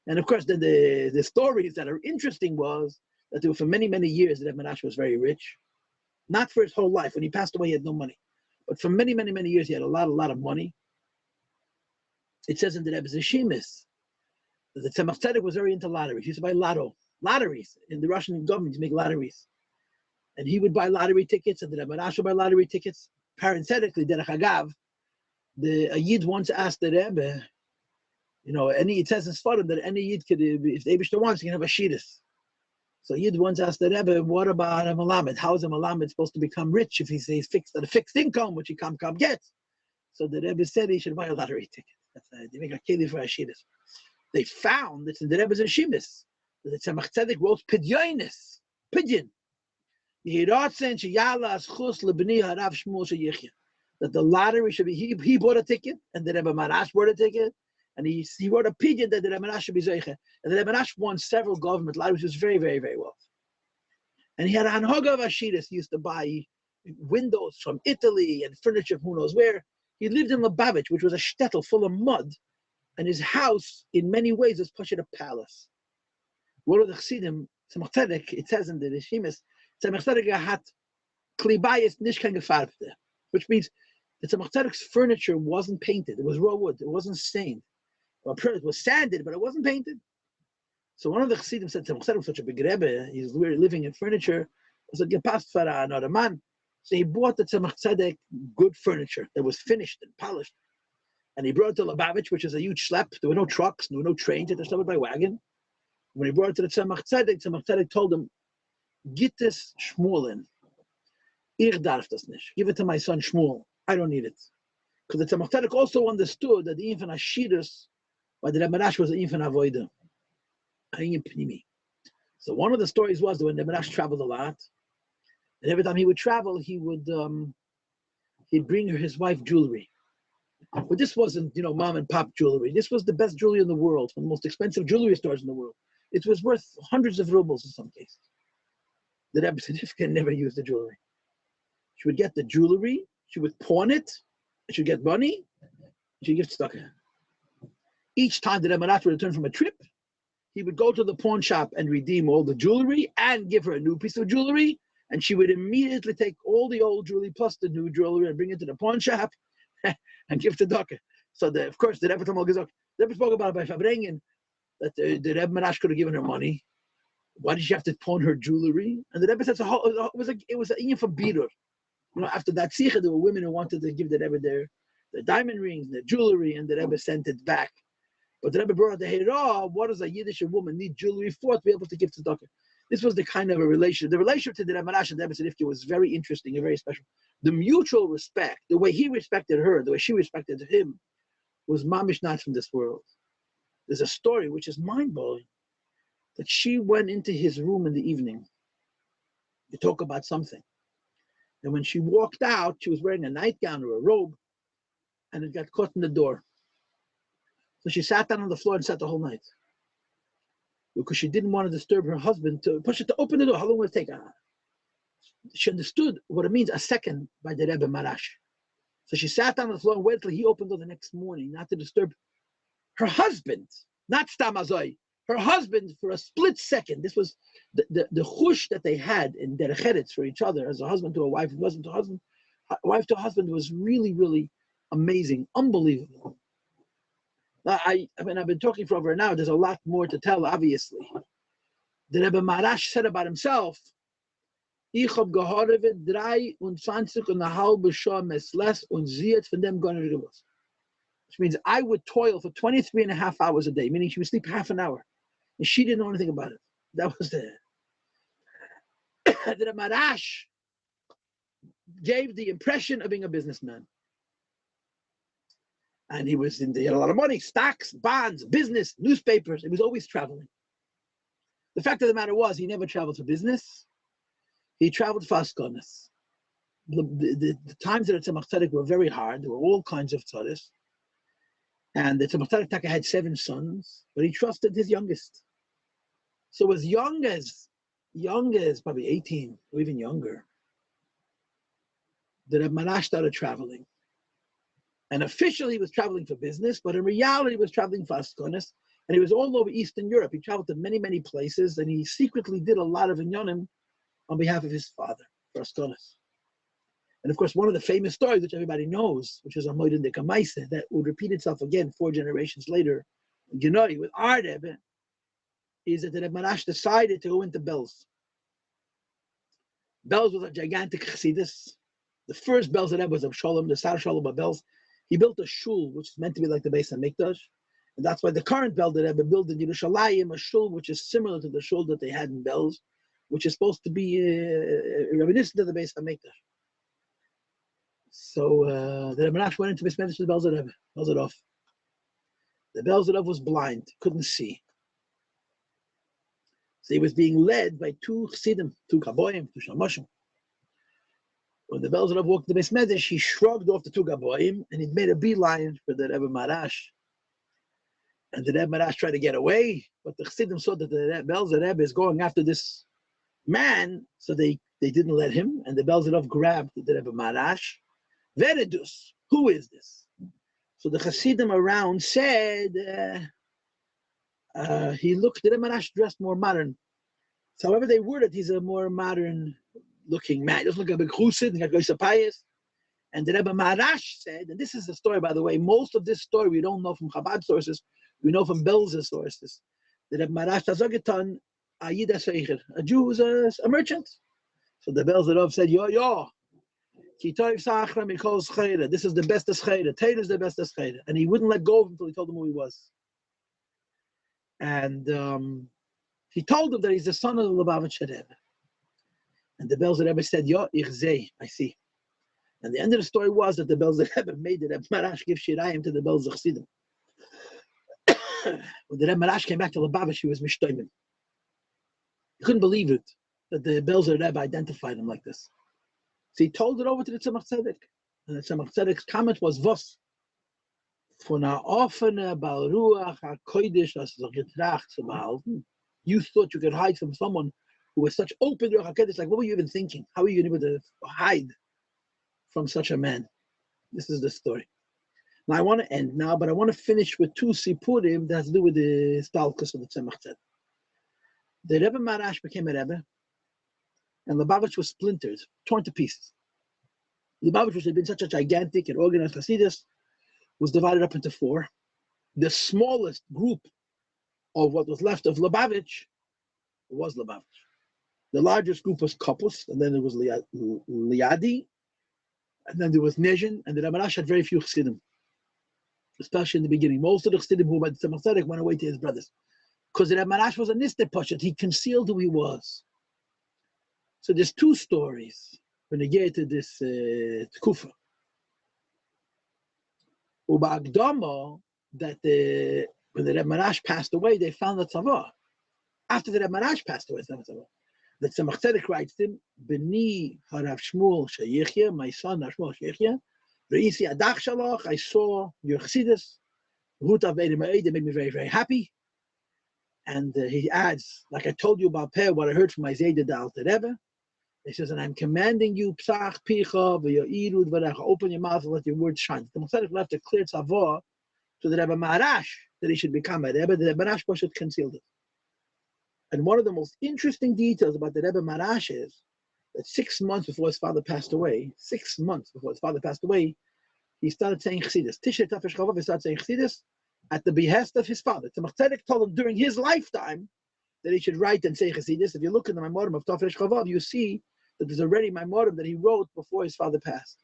And of course, then the stories that are interesting was that for many, many years, the Rebbe Maharash was very rich. Not for his whole life. When he passed away, he had no money. But for many, many, many years, he had a lot of money. It says in the Rebbe's Yeshimis that the Tzemach Tzedek was very into lotteries. He used to buy lotteries. In the Russian government, to make lotteries. And he would buy lottery tickets, and the Rebbe Maharash would buy lottery tickets. Parenthetically, Derech Hagav, a Yid once asked the Rebbe, it says in Sfarim that any Yid could, if the Eibishter wants, he can have a shidduch. So Yid once asked the Rebbe, what about a Malamed? How is a Malamed supposed to become rich if he's fixed at a fixed income, which he can't get? So the Rebbe said he should buy a lottery ticket. They make a keli for a shidduch. They found that in the Rebbe's Yeshimis, that the Tzemach Tzedek wrote pidyon. That the lottery should be, he bought a ticket, and the Rebbe Maharash bought a ticket, and he wrote a pidyon that the Rebbe Maharash should be zeiche. And the Rebbe Maharash won several government lotteries. He was very, very, very wealthy. And he had a hanhoga of Ashidus. He used to buy windows from Italy and furniture from who knows where. He lived in Lubavitch, which was a shtetl full of mud, and his house, in many ways, was pushed a palace. One of the Chassidim, Tzemach Tzedek, it says in the Rishimis, Tzemach Tzedek hat klibayis nishkan gefarbte, which means the Tzemach Tzedek's furniture wasn't painted. It was raw wood. It wasn't stained. Well, it was sanded, but it wasn't painted. So one of the Chassidim said, Tzemach Tzedek was such a big Rebbe, he's living in furniture. I said, gepasst for another man. So he bought the Tzemach Tzedek good furniture that was finished and polished. And he brought it to Lubavitch, which is a huge schlep. There were no trucks, there were no trains, it was delivered by wagon. When he brought it to the Tzemach Tzedek told him, Git this Shmuelin. Ich darf das nicht. Give it to my son Shmuel. I don't need it. Because the Tzemach Tzedek also understood that the infant Ashidus, by the Rebbe Maharash, was an infant Avoida. So one of the stories was that when the Rebbe Maharash traveled a lot, and every time he would travel, he'd bring his wife jewelry. But this wasn't, mom and pop jewelry. This was the best jewelry in the world, from the most expensive jewelry stores in the world. It was worth hundreds of rubles in some cases. The Rebbe Sinifke never used the jewelry. She would get the jewelry, she would pawn it, and she'd get money, and she'd give tzedakah. Each time the Rebbe Maharash would return from a trip, he would go to the pawn shop and redeem all the jewelry and give her a new piece of jewelry, and she would immediately take all the old jewelry plus the new jewelry and bring it to the pawn shop and give tzedakah. So of course the Rebbe spoke about it by Fabrengen, that the Rebbe Maharash could have given her money. Why did she have to pawn her jewelry? And the Rebbe said it was an inyan for birur. After that sikha, there were women who wanted to give the Rebbe their diamond rings, their jewelry, and the Rebbe sent it back. But the Rebbe brought the Heirah. What does a Yiddish woman need jewelry for to be able to give tzedakah? This was the kind of a relationship. The relationship to the Rebbe Maharash and the Rebbe Tzedifke was very interesting and very special. The mutual respect, the way he respected her, the way she respected him, was mamish not from this world. There's a story which is mind-blowing, that she went into his room in the evening to talk about something. And when she walked out, she was wearing a nightgown or a robe, and it got caught in the door. So she sat down on the floor and sat the whole night, because she didn't want to disturb her husband to push it to open the door. How long would it take? She understood what it means, a second, by the Rebbe Maharash. So she sat down on the floor and waited till he opened the door the next morning, not to disturb her husband, not Stamazoi, her husband, for a split second. This was the chush that they had in derech eretz for each other, as a husband to a wife, and husband to a husband, wife to a husband, was really, really amazing, unbelievable. I mean, I've been talking for over an hour. There's a lot more to tell, obviously. The Rebbe Maharash said about himself, Ich hab gehorevet 23,5 Shah mesles und sie hat von dem gar nicht gewusst. Which means I would toil for 23.5 hours a day, meaning she would sleep half an hour, and she didn't know anything about it. That was the Maharash gave the impression of being a businessman. And he had a lot of money, stocks, bonds, business, newspapers. He was always traveling. The fact of the matter was, he never traveled for business. He traveled for askonas. The times at the Tzemach Tzedek were very hard. There were all kinds of tzaddis. And the Tzemach Tzedek Taka had 7 sons, but he trusted his youngest. So as young as probably 18 or even younger, the Rebbe Maharash started traveling. And officially he was traveling for business, but in reality he was traveling for askonas. And he was all over Eastern Europe. He traveled to many, many places, and he secretly did a lot of inyanim on behalf of his father, for askonas. And of course, one of the famous stories, which everybody knows, which is a Moed de Kamaise, that would repeat itself again 4 generations later, Genoi, with our Rebbe, is that the Rebbe Maharash decided to go into Belz. Belz was a gigantic chassidus. The first Belz Rebbe was of Shalom, the Sar Shalom of Belz. He built a shul, which is meant to be like the Beis HaMikdash. And that's why the current Belz Rebbe built in Yerushalayim, a shul which is similar to the shul that they had in Belz, which is supposed to be reminiscent of the Beis HaMikdash. So the Rebbe Maharash went into Beis Medrash to the Belz Rebbe, Belz Rebbe. The Belz Rebbe was blind, couldn't see. So he was being led by 2 chassidim, 2 gaboyim, 2 shalmoshim. When the Belz Rebbe walked to the Beis Medrash, he shrugged off the 2 gaboyim and he made a beeline for the Rebbe Maharash. And the Rebbe Maharash tried to get away, but the chassidim saw that the Belz Rebbe is going after this man, so they didn't let him. And the Belz Rebbe grabbed the Rebbe Maharash. Veredus, who is this? So the chassidim around said he looked, the Rebbe Maharash dressed more modern. So however they worded, he's a more modern looking man. He doesn't look like a big chussid, he got Yosef. And the Rebbe Maharash said, and this is the story, by the way, most of this story we don't know from Chabad sources, we know from Belz's sources. The Rebbe Maharash Tazogetan, a Jew was a merchant. So the Belz Rebbe said, yo, this is the best scheda. Taylor is the best scheda. And he wouldn't let go of him until he told him who he was. And he told him that he's the son of the Lubavitcher Rebbe. And the Belz Rebbe said, yo, ich seh, I see. And the end of the story was that the Belz Rebbe made the Rebbe Maharash give shirayim to the Belz Chassidim. When the Rebbe Maharash came back to Lubavitch, he was mishtoimim. He couldn't believe it, that the Belz Rebbe identified him like this. So he told it over to the Tzemach Tzedek. And the Tzemach Tzedek's comment was, was von a offene Balruach HaKodesh as getracht zu behalten. You thought you could hide from someone who was such open Ruach HaKodesh. Like, what were you even thinking? How were you able to hide from such a man? This is the story. Now I want to end now, but I want to finish with 2 sipurim that has to do with the stalkus of the Tzemach Tzedek. The Rebbe Maharash became a Rebbe, and Lubavitch was splintered, torn to pieces. Lubavitch, which had been such a gigantic and organized Hasidus, was divided up into 4. The smallest group of what was left of Lubavitch was Lubavitch. The largest group was Kapus, and then there was Liadi, And then there was Nezhin, and the Maharash had very few chassidim, especially in the beginning. Most of the chassidim who went to Tzemach Tzedek went away to his brothers. Because the Maharash was a Niste Pashat, he concealed who he was. So there's two stories when they get to this Tkufa. Uba Agdama, that when the Maharash passed away, they found a tzava. After the Maharash passed away, the Tzemach Tzedek writes to him, B'ni harav Shmuel sheyichya, my son Shmuel sheyichya, Re'isi adach shalach, I saw your chassidus, Hutav Edim Ha'ed, they made me very, very happy. And he adds, like I told you about Peh, what I heard from my Zayda Dal Rebbe. He says, and I'm commanding you, Psach, Picha, V'yo'iru, Dvarecha, open your mouth and let your words shine. The Tzemach left a clear tzavah to the Rebbe Maharash that he should become a Rebbe. The Rebbe Maharash Pashat concealed it. And one of the most interesting details about the Rebbe Maharash is that 6 months before his father passed away, he started saying Chassidus. Tishrei Tafesh Chavav, he started saying Chassidus at the behest of his father. Tzemach Tzedek told him during his lifetime that he should write and say Chassidus. If you look in the Maimorim of Tafesh Chavav, you see that there's already Maimorim that he wrote before his father passed.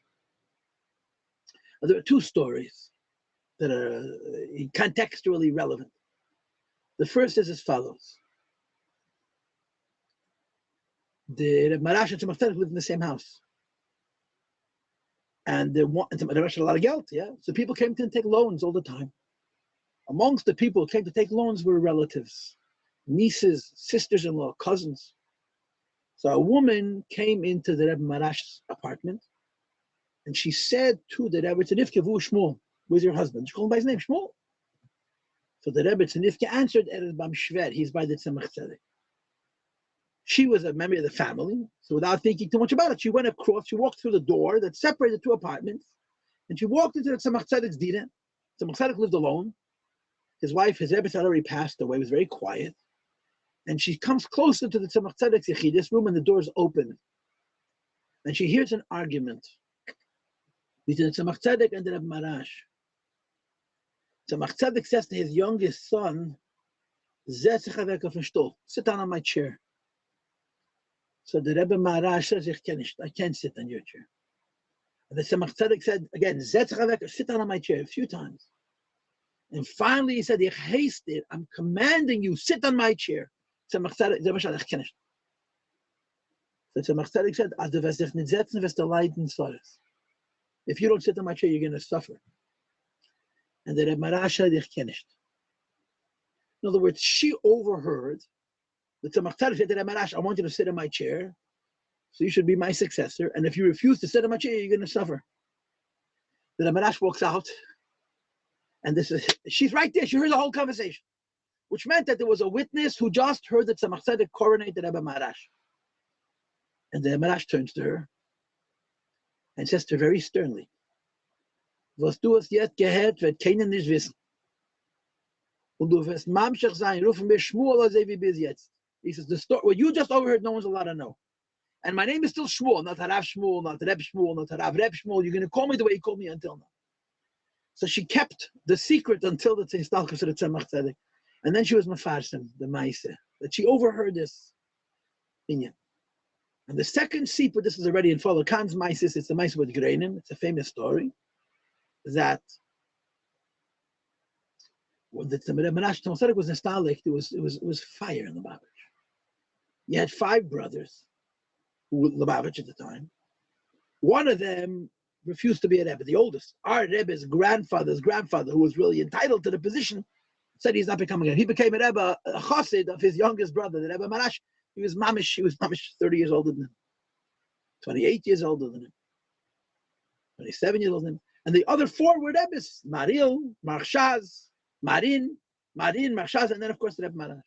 Now, there are two stories that are contextually relevant. The first is as follows. The Maharash and Tzemach Tzedek lived in the same house. And the Maharash had a lot of geld, yeah? So people came to take loans all the time. Amongst the people who came to take loans were relatives, nieces, sisters-in-law, cousins. So a woman came into the Rebbe Maharash's apartment, and she said to the Rebbe Tzedek, Shmuel, where's your husband? She called him by his name, Shmuel. So the Rebbe Tzedek answered, Bam Shver, he's by the Tzemach Tzedek. She was a member of the family, so without thinking too much about it, she went across, she walked through the door that separated two apartments, and she walked into the Tzemach Tzedek's dina. Tzemach Tzedek lived alone. His wife, his Rebbe, had already passed away, was very quiet. And she comes closer to the Tzemach Tzedek's Yechidus room, and the door's open. And she hears an argument between the Tzemach Tzedek and the Rebbe Maharash. Tzemach Tzedek says to his youngest son, sit down on my chair. So the Rebbe Maharash says, I can't sit on your chair. And the Tzemach Tzedek said, again, sit down on my chair a few times. And finally he said, I'm commanding you, sit on my chair. Tzemach Tzedek, so Tzemach Tzedek said, if you don't sit on my chair, you're going to suffer. And the Rebbe Maharash said, in other words, she overheard the Tzemach Tzedek said to the Rebbe Maharash, I want you to sit in my chair, so you should be my successor. And if you refuse to sit in my chair, you're going to suffer. The Rebbe Maharash walks out, and she's right there. She heard the whole conversation, which meant that there was a witness who just heard the Tzemach Tzedek coronate the Rebbe Maharash. And the Rebbe Maharash turns to her and says to her very sternly, "Was du hast jetzt gehört, wird keiner nicht wissen. Und du wirst mamshach sein, rufen wir Shmuel also wie bis jetzt." He says, the story, what you just overheard, no one's allowed to know. And my name is still Shmuel, not Harav Shmuel, not Reb Shmuel, not Harav Reb Shmuel. You're going to call me the way you called me until now. So she kept the secret until the Tzemach Tzedek. And then she was Mefarsim, the Maise, that she overheard this inyan. And the second sipur, this is already in follow Khan's Maisis, it's the Maise with Greinim. It's a famous story that when the Maharash Tzemach was nostalgic, it was fire in the Lubavitch. You had 5 brothers who were Lubavitch at the time. One of them refused to be a Rebbe, the oldest. Our Rebbe's grandfather's grandfather, who was really entitled to the position, said he's not becoming a Rebbe. He became a Rebbe, a chassid of his youngest brother, the Rebbe Maharash. He was mamish 30 years older than him, 28 years older than him, 27 years older than him. And the other 4 were Rebbes, Maril, Marshaz, Marin, Marshaz, and then of course the Rebbe Maharash.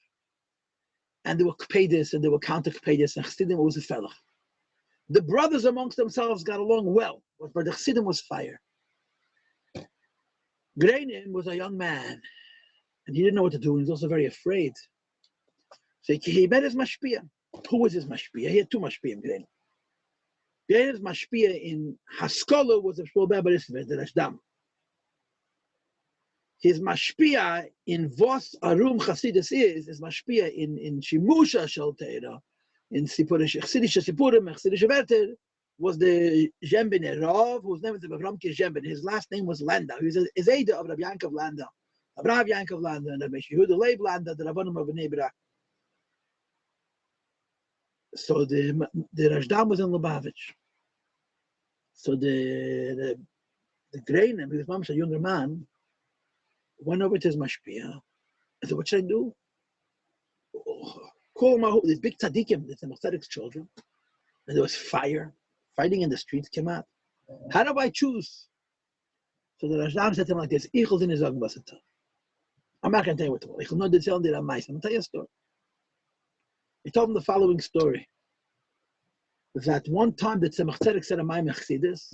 And they were Kpedis and they were counter Kpedis, and Chassidim was a fellow. The brothers amongst themselves got along well, but for the Chassidim was fire. Greinim was a young man, and he didn't know what to do, and he was also very afraid. So he met his mashpia. Who was his mashpia? He had 2 mashpiyim, Greinim. Greinim's mashpia in Haskalah was a Shmuel Bebarisve, the Rashdam. His mashpia in Vos Arum Chasidus is mashpia in Shimusha Shel Teira, in Chasidische Sipurim, Chasidische Werter, was the Zembin Rav, whose name was Avramke Zembin. His last name was Landa. He was a Zayda of Rabbi Yankov Landa. Rabbi Yankov Landa and Rabbi Yehuda Leib Landa, the Rabbanim of Bnei Brak. So the Rashdam was in Lubavitch. So the Greinem, he was Mamash, a younger man, went over to his mashpia. I said, what should I do? Call my these big tzaddikim, the Tzadik's children. And there was fire. Fighting in the streets came out. How do I choose? So the Rashdam said to him like this, I'm not going to tell you what to do. I'm going to tell you a story. He told him the following story. That one time the Tzemach Tzedek said a Maimon Chassidus,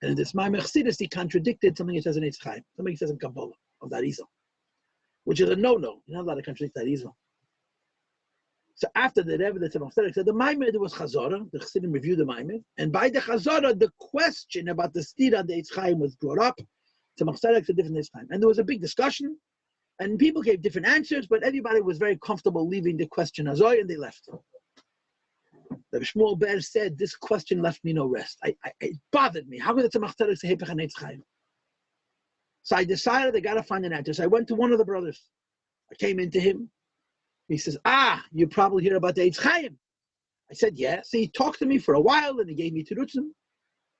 and in this Maimon Chassidus he contradicted something he says in Eitz Chaim, something he says in Kabbalah, of that Arizal, which is a no-no. You're not allowed to contradict that Arizal. So after the Rebbe, the Tzemach Tzedek said the Maimon, there was Chazorah, the Chassidim reviewed the Maimon, and by the Chazorah, the question about the Stira and the Eitz Chaim was brought up. Tzemach Tzedek said different Eitz Chaim. And there was a big discussion, and people gave different answers, but everybody was very comfortable leaving the question Azoy, and they left. The Shmuel Ber said, this question left me no rest. It bothered me. How could the Tzemach Tzedek say Hepech and Eitz Chaim? So I decided I got to find an answer. So I went to one of the brothers. I came into him. He says, you probably hear about the Eitz Chaim. I said, yeah. So he talked to me for a while, and he gave me Terutzim.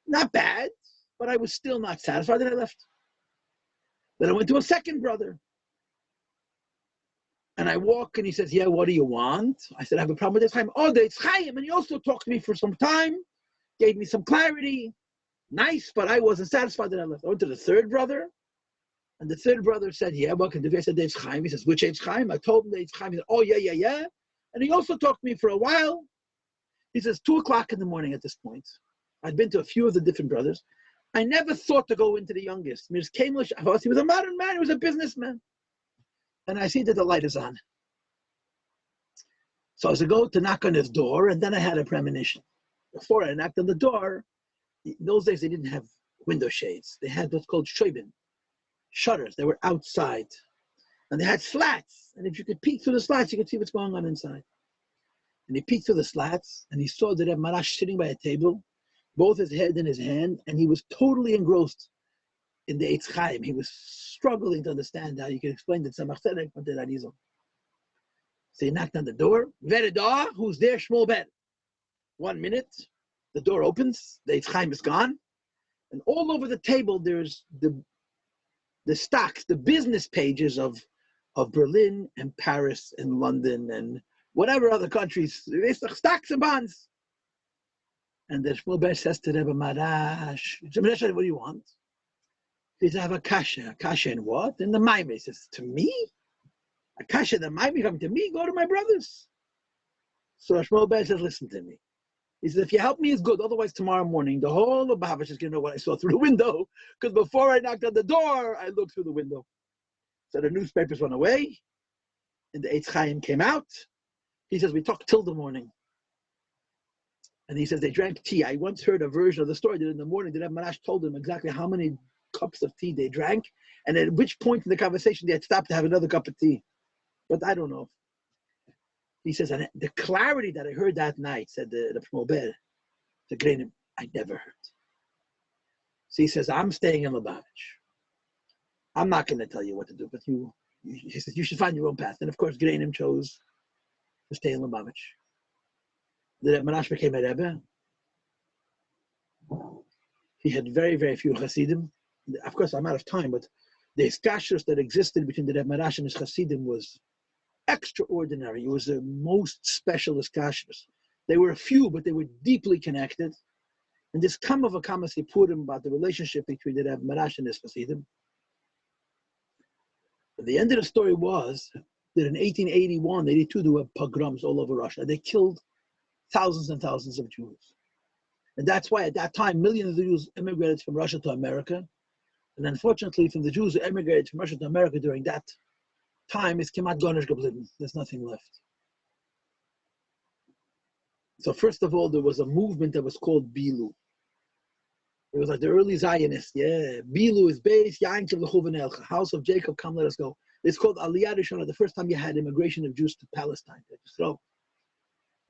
Not bad, but I was still not satisfied, and I left. Then I went to a second brother. And I walk, and he says, yeah, what do you want? I said, I have a problem with Eitz Chaim. Oh, the Eitz Chaim. And he also talked to me for some time, gave me some clarity. Nice, but I wasn't satisfied, and I left. I went to the third brother, and the third brother said, yeah, what can do? I said, the Eitz Chaim. He says, which Eitz Chaim? I told him the Eitz Chaim. He said, oh, yeah. And he also talked to me for a while. He says, 2 o'clock in the morning at this point. I'd been to a few of the different brothers. I never thought to go into the youngest. He was a modern man. He was a businessman. And I see that the light is on. So I was to go to knock on his door, and then I had a premonition. Before I knocked on the door, in those days they didn't have window shades. They had what's called shoibin, shutters. They were outside. And they had slats. And if you could peek through the slats, you could see what's going on inside. And he peeked through the slats, and he saw that Maharash sitting by a table, both his head in his hand, and he was totally engrossed in the Eitz Chaim. He was struggling to understand how you can explain the Tzemach Tzedek, but the Arizal. So he knocked on the door. Verida, who's there? Shmuel Ben. 1 minute, the door opens, the Eitz Chaim is gone, and all over the table there's the stocks, the business pages of Berlin and Paris and London and whatever other countries, stocks and bonds. And the Shmuel Ben says to Rebbe Maharash, what do you want? He says, I have a kasha. A kasha in what? In the Maimon. He says, to me? A kasha in the Maimon coming to me? Go to my brothers. So Shmuel Ben says, listen to me. He says, if you help me, it's good. Otherwise, tomorrow morning, the whole of Bahavish is going to know what I saw through the window. Because before I knocked on the door, I looked through the window. So the newspapers went away. And the Eitz Chaim came out. He says, we talked till the morning. And he says, they drank tea. I once heard a version of the story that in the morning, that Maharash told them exactly how many cups of tea they drank, and at which point in the conversation they had stopped to have another cup of tea. But I don't know. He says, and the clarity that I heard that night, said the Shmuel Ben, the Greinem, I never heard. So he says, I'm staying in Lubavitch. I'm not going to tell you what to do, but he says, you should find your own path. And of course, Greinem chose to stay in Lubavitch. The Maharash became a Rebbe. He had very, very few Hasidim. Of course, I'm out of time, but the iskashus that existed between the Rebbe Maharash and his Hasidim was extraordinary. It was the most special iskashus. They were a few, but they were deeply connected. And this come of a Kama Sipurim about the relationship between the Rebbe Maharash and his Hasidim. But the end of the story was that in 1881, 82, there were pogroms all over Russia. They killed thousands and thousands of Jews. And that's why at that time, millions of the Jews immigrated from Russia to America. And unfortunately, from the Jews who emigrated from Russia to America during that time, is kemat gonish geblieben. There's nothing left. So first of all, there was a movement that was called Bilu. It was like the early Zionists. Yeah, Bilu is based, Yankov Lechuven Elcha, House of Jacob, come let us go. It's called Aliyah Rishonah, the first time you had immigration of Jews to Palestine.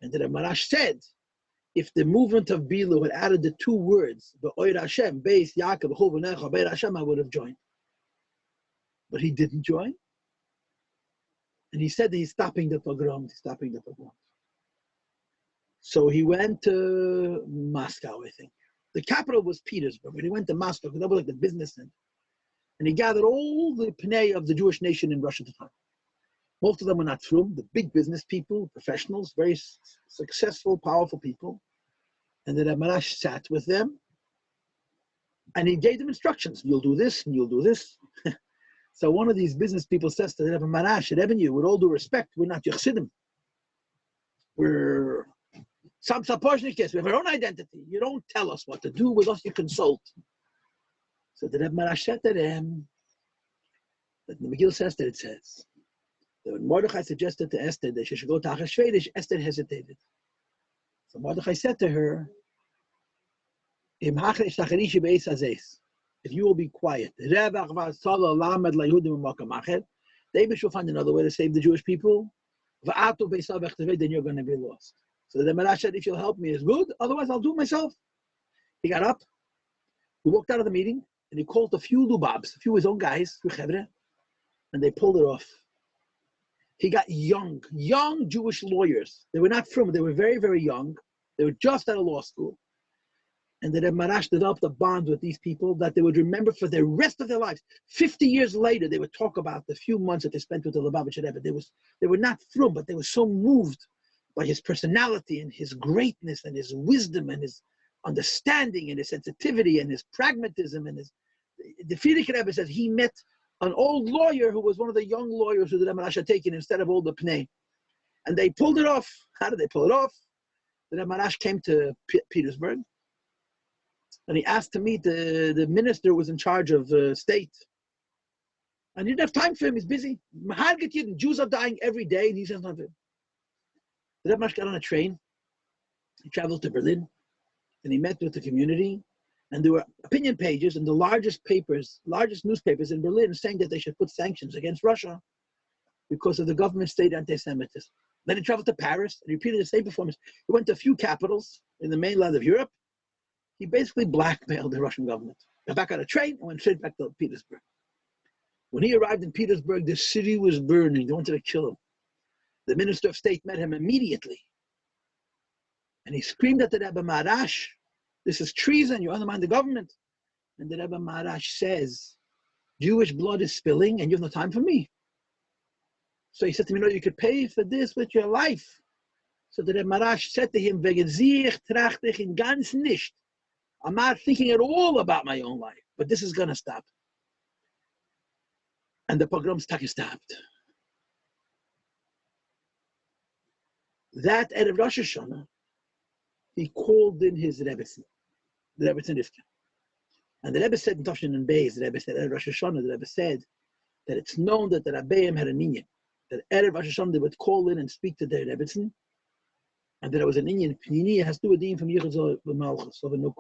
And the Maharash said if the movement of Bilu had added the two words, the Oir Hashem, Beis Yaakov, Chovanecha, Beir Hashem, I would have joined. But he didn't join. And he said that he's stopping the pogroms. So he went to Moscow, I think. The capital was Petersburg, but he went to Moscow because that was like the business center. And he gathered all the Pnei of the Jewish nation in Russia at the time. Most of them were not frum, the big business people, professionals, very successful, powerful people. And then Maharash sat with them and he gave them instructions. You'll do this and you'll do this. So one of these business people says to Rebbe Maharash, Rebbe, with all due respect, we're not Yochsidim. We're some Sapochnikis. We have our own identity. You don't tell us what to do. With us, you consult. So the Rebbe Maharash said to them, that the Megillah says that it says, that when Mordechai suggested to Esther that she should go to Achashverosh, Esther hesitated. So Mordechai said to her, if you will be quiet, David will find another way to save the Jewish people. Then you're going to be lost. So the Maharash said, if you'll help me, is good. Otherwise, I'll do it myself. He got up. He walked out of the meeting, and he called a few lubabs, a few of his own guys, and they pulled it off. He got young Jewish lawyers. They were not from, they were very, very young. They were just out of law school. And then Maharash developed a bond with these people that they would remember for the rest of their lives. 50 years later, they would talk about the few months that they spent with the Lubavitcher Rebbe. They were not from, but they were so moved by his personality and his greatness and his wisdom and his understanding and his sensitivity and his pragmatism and his. The Frierdiker Rebbe says he met an old lawyer who was one of the young lawyers who the Maharash had taken instead of all the Pnei. And they pulled it off. How did they pull it off? The Maharash came to Petersburg. And he asked to meet the minister who was in charge of state. And he didn't have time for him, he's busy. Jews are dying every day, and he says nothing. The Rebbe got on a train, he traveled to Berlin, and he met with the community, and there were opinion pages in the largest newspapers in Berlin saying that they should put sanctions against Russia because of the government state anti-Semitism. Then he traveled to Paris, and he repeated the same performance. He went to a few capitals in the mainland of Europe. He basically blackmailed the Russian government. Got back on a train and went straight back to Petersburg. When he arrived in Petersburg, the city was burning. They wanted to kill him. The Minister of State met him immediately. And he screamed at the Rebbe Maharash, this is treason, you undermine the government. And the Rebbe Maharash says, Jewish blood is spilling and you have no time for me. So he said to me, no, you could pay for this with your life. So the Rebbe Maharash said to him, wegen sich trachte ich in ganz nicht. I'm not thinking at all about my own life, but this is going to stop. And the pogroms stopped. That Erev Rosh Hashanah, he called in his Rebbe, the Rebbe Tzidifka. And the Rebbe said in Toshin and Beis, the Rebbe said, Erev Rosh Hashanah, the Rebbe said that it's known that the Rabbeim had an inyan, that Erev Rosh Hashanah they would call in and speak to their Rebbe, and that it was an inyan. Pnini has to do a din from Yichud Malchus of a Nuk.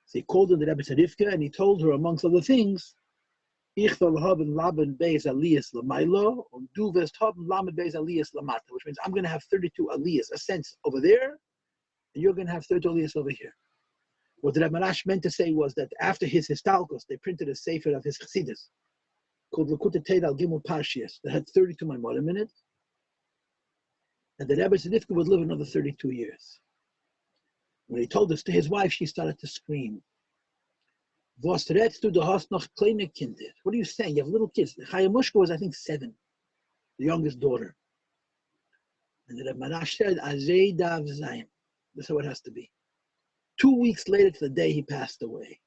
So he called in the Rebbe Tzidifka and he told her, amongst other things, Ich soll haben Laban Beis Aliyas Lamailo, und du wirst haben Laban Beis Aliyas Lamata, which means I'm going to have 32 Aliyas, ascents over there, and you're going to have 32 Aliyas over here. What the Rebbe Maharash meant to say was that after his Histalkos, they printed a sefer of his Chassidus called Lekutei Teira Al Gimel Parshias that had 32 Maimorim in it, and the Rebbe Tzidifka would live another 32 years. When he told this to his wife, she started to scream. Was redest du, du hast noch kleine Kinder? What are you saying? You have little kids. Chayamushka was, I think, 7, the youngest daughter. And the Rebbe Maharash said, Azei dav zayin. This is how it has to be. 2 weeks later to the day he passed away.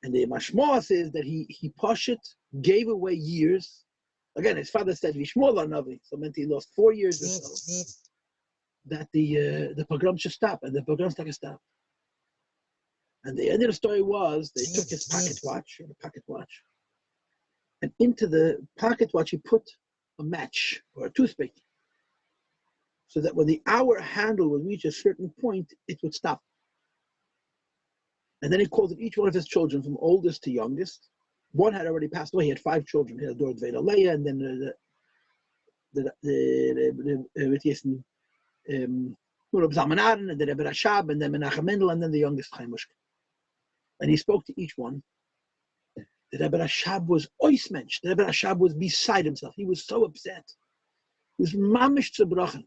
And the mashmoah says that he poshet, gave away years. Again, his father said, Vishmol Navi, so it meant he lost 4 years or so. That the pogrom should stop, and the pogroms stopped. And the end of the story was they took his pocket watch, and into the pocket watch he put a match or a toothpick, so that when the hour handle would reach a certain point, it would stop. And then he called each one of his children, from oldest to youngest. One had already passed away. He had 5 children. He had a daughter, Leah, and then Reb Zalman Aaron, and then Rebbe Rashab, and then Menachem Mendel, and then the youngest Chaim Mushkin. And he spoke to each one. The Rebbe Rashab was oismensch. The Rebbe Rashab was beside himself. He was so upset. He was mamish zerbrochen.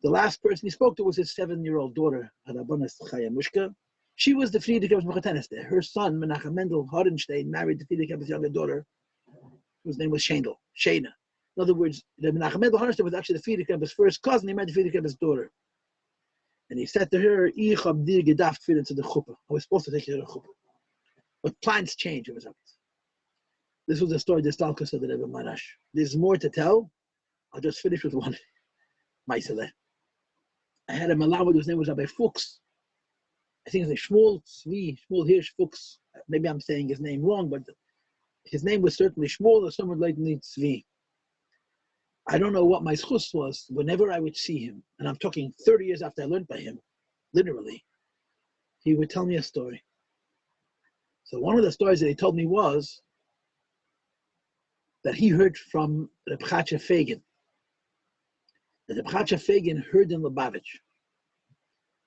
The last person he spoke to was his 7-year-old daughter, Harabonas Chaya Mushka. She was the Friedekebb's Mechatenes there. Her son, Menachem Mendel Horenstein, married the Friedekebb's younger daughter, whose name was Shena. In other words, the Menachem Mendel Horenstein was actually the Friedekebb's first cousin. He married the Friedekebb's daughter. And he said to her, Ich hab dir gedacht für into the chuppah. I was supposed to take you to the chuppah. But plans change. This was the story, the Stalkus of the Rebbe Maharash. There's more to tell. I'll just finish with one. Maiseleh. I had a Malawid whose name was Rabbi Fuchs. I think his name Shmuel Tzvi, Shmuel Hirsch Fuchs. Maybe I'm saying his name wrong, but his name was certainly Shmuel or someone like Tzvi. I don't know what my schus was. Whenever I would see him, and I'm talking 30 years after I learned by him, literally, he would tell me a story. So one of the stories that he told me was that he heard from Reb Chatzah Fagin. That Reb Chatzah Fagin heard in Lubavitch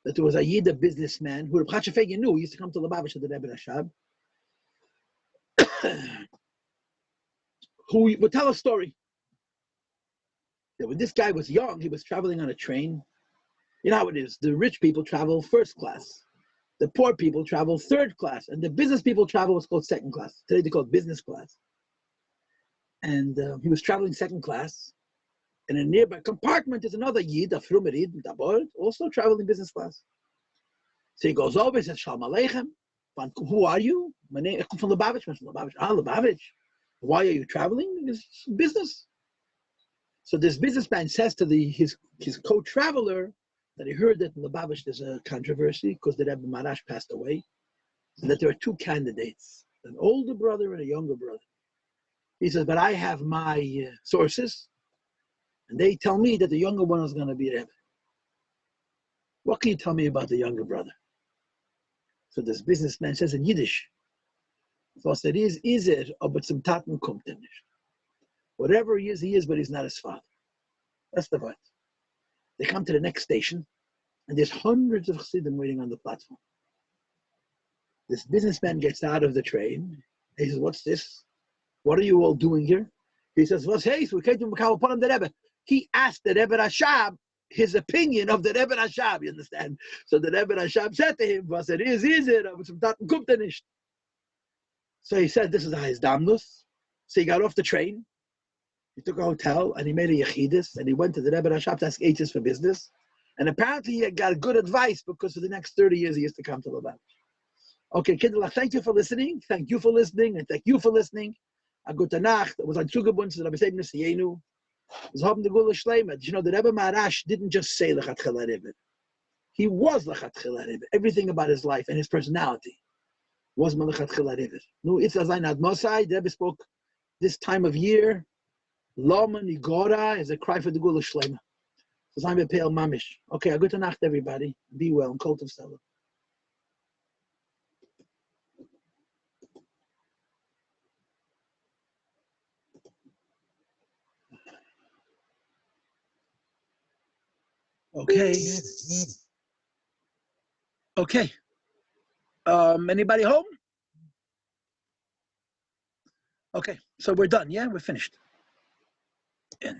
that there was a Yid, a businessman, who Reb Chatzah Fagin knew. He used to come to Lubavitch to the Rebbe Rashab, who would tell a story. That when this guy was young, he was traveling on a train. You know how it is. The rich people travel first class. The poor people travel third class. And the business people travel what's called second class. Today they call it business class. And he was traveling second class. And in a nearby compartment is another Yid, a Frumer Yid, also traveling business class. So he goes over and says, Shalom Aleichem. Who are you? My name, I come from Lubavitch. I'm from Lubavitch. Ah, Lubavitch. Why are you traveling? It's business. So this businessman says to his co-traveler that he heard that in Lubavitch there's a controversy because the Rebbe Maharash passed away, and that there are two candidates, an older brother and a younger brother. He says, but I have my sources, and they tell me that the younger one is going to be Rebbe. What can you tell me about the younger brother? So this businessman says in Yiddish, was it is it, aber zum Taten kommt er nicht. Whatever he is, but he's not his father. That's the point. They come to the next station, and there's hundreds of chassidim waiting on the platform. This businessman gets out of the train. He says, what's this? What are you all doing here? He says, what's hey? So we came to Makal upon the Rebbe. He asked the Rebbe Rashab his opinion of the Rebbe Rashab, you understand? So the Rebbe Rashab said to him, was it is it, aber zum Taten kommt er nicht. So he said, this is his damnus. So he got off the train. He took a hotel and he made a yechidus and he went to the Rebbe Rashab to ask agents for business. And apparently he got good advice because for the next 30 years he used to come to Lubavitch. Okay, Kindle, thank you for listening. Thank you for listening and thank you for listening. A gute Nacht. It was on Zugebund, Rabbi Seibner Siyenu. It was Hoben de Gula Shleimet. You know, the Rebbe Maharash didn't just say Lechatchila Rebbe. He was Lechatchila Rebbe. Everything about his life and his personality was Lechatchila Rebbe. No, it's as I not Mosai. The Rebbe spoke this time of year. Lama Nigora is a cry for the Gula Shlema. So I'm a pale mamish. Okay, a good night, everybody. Be well and cult of Stella. Okay. Okay. Anybody home? Okay, so we're done. Yeah, we're finished. Yeah.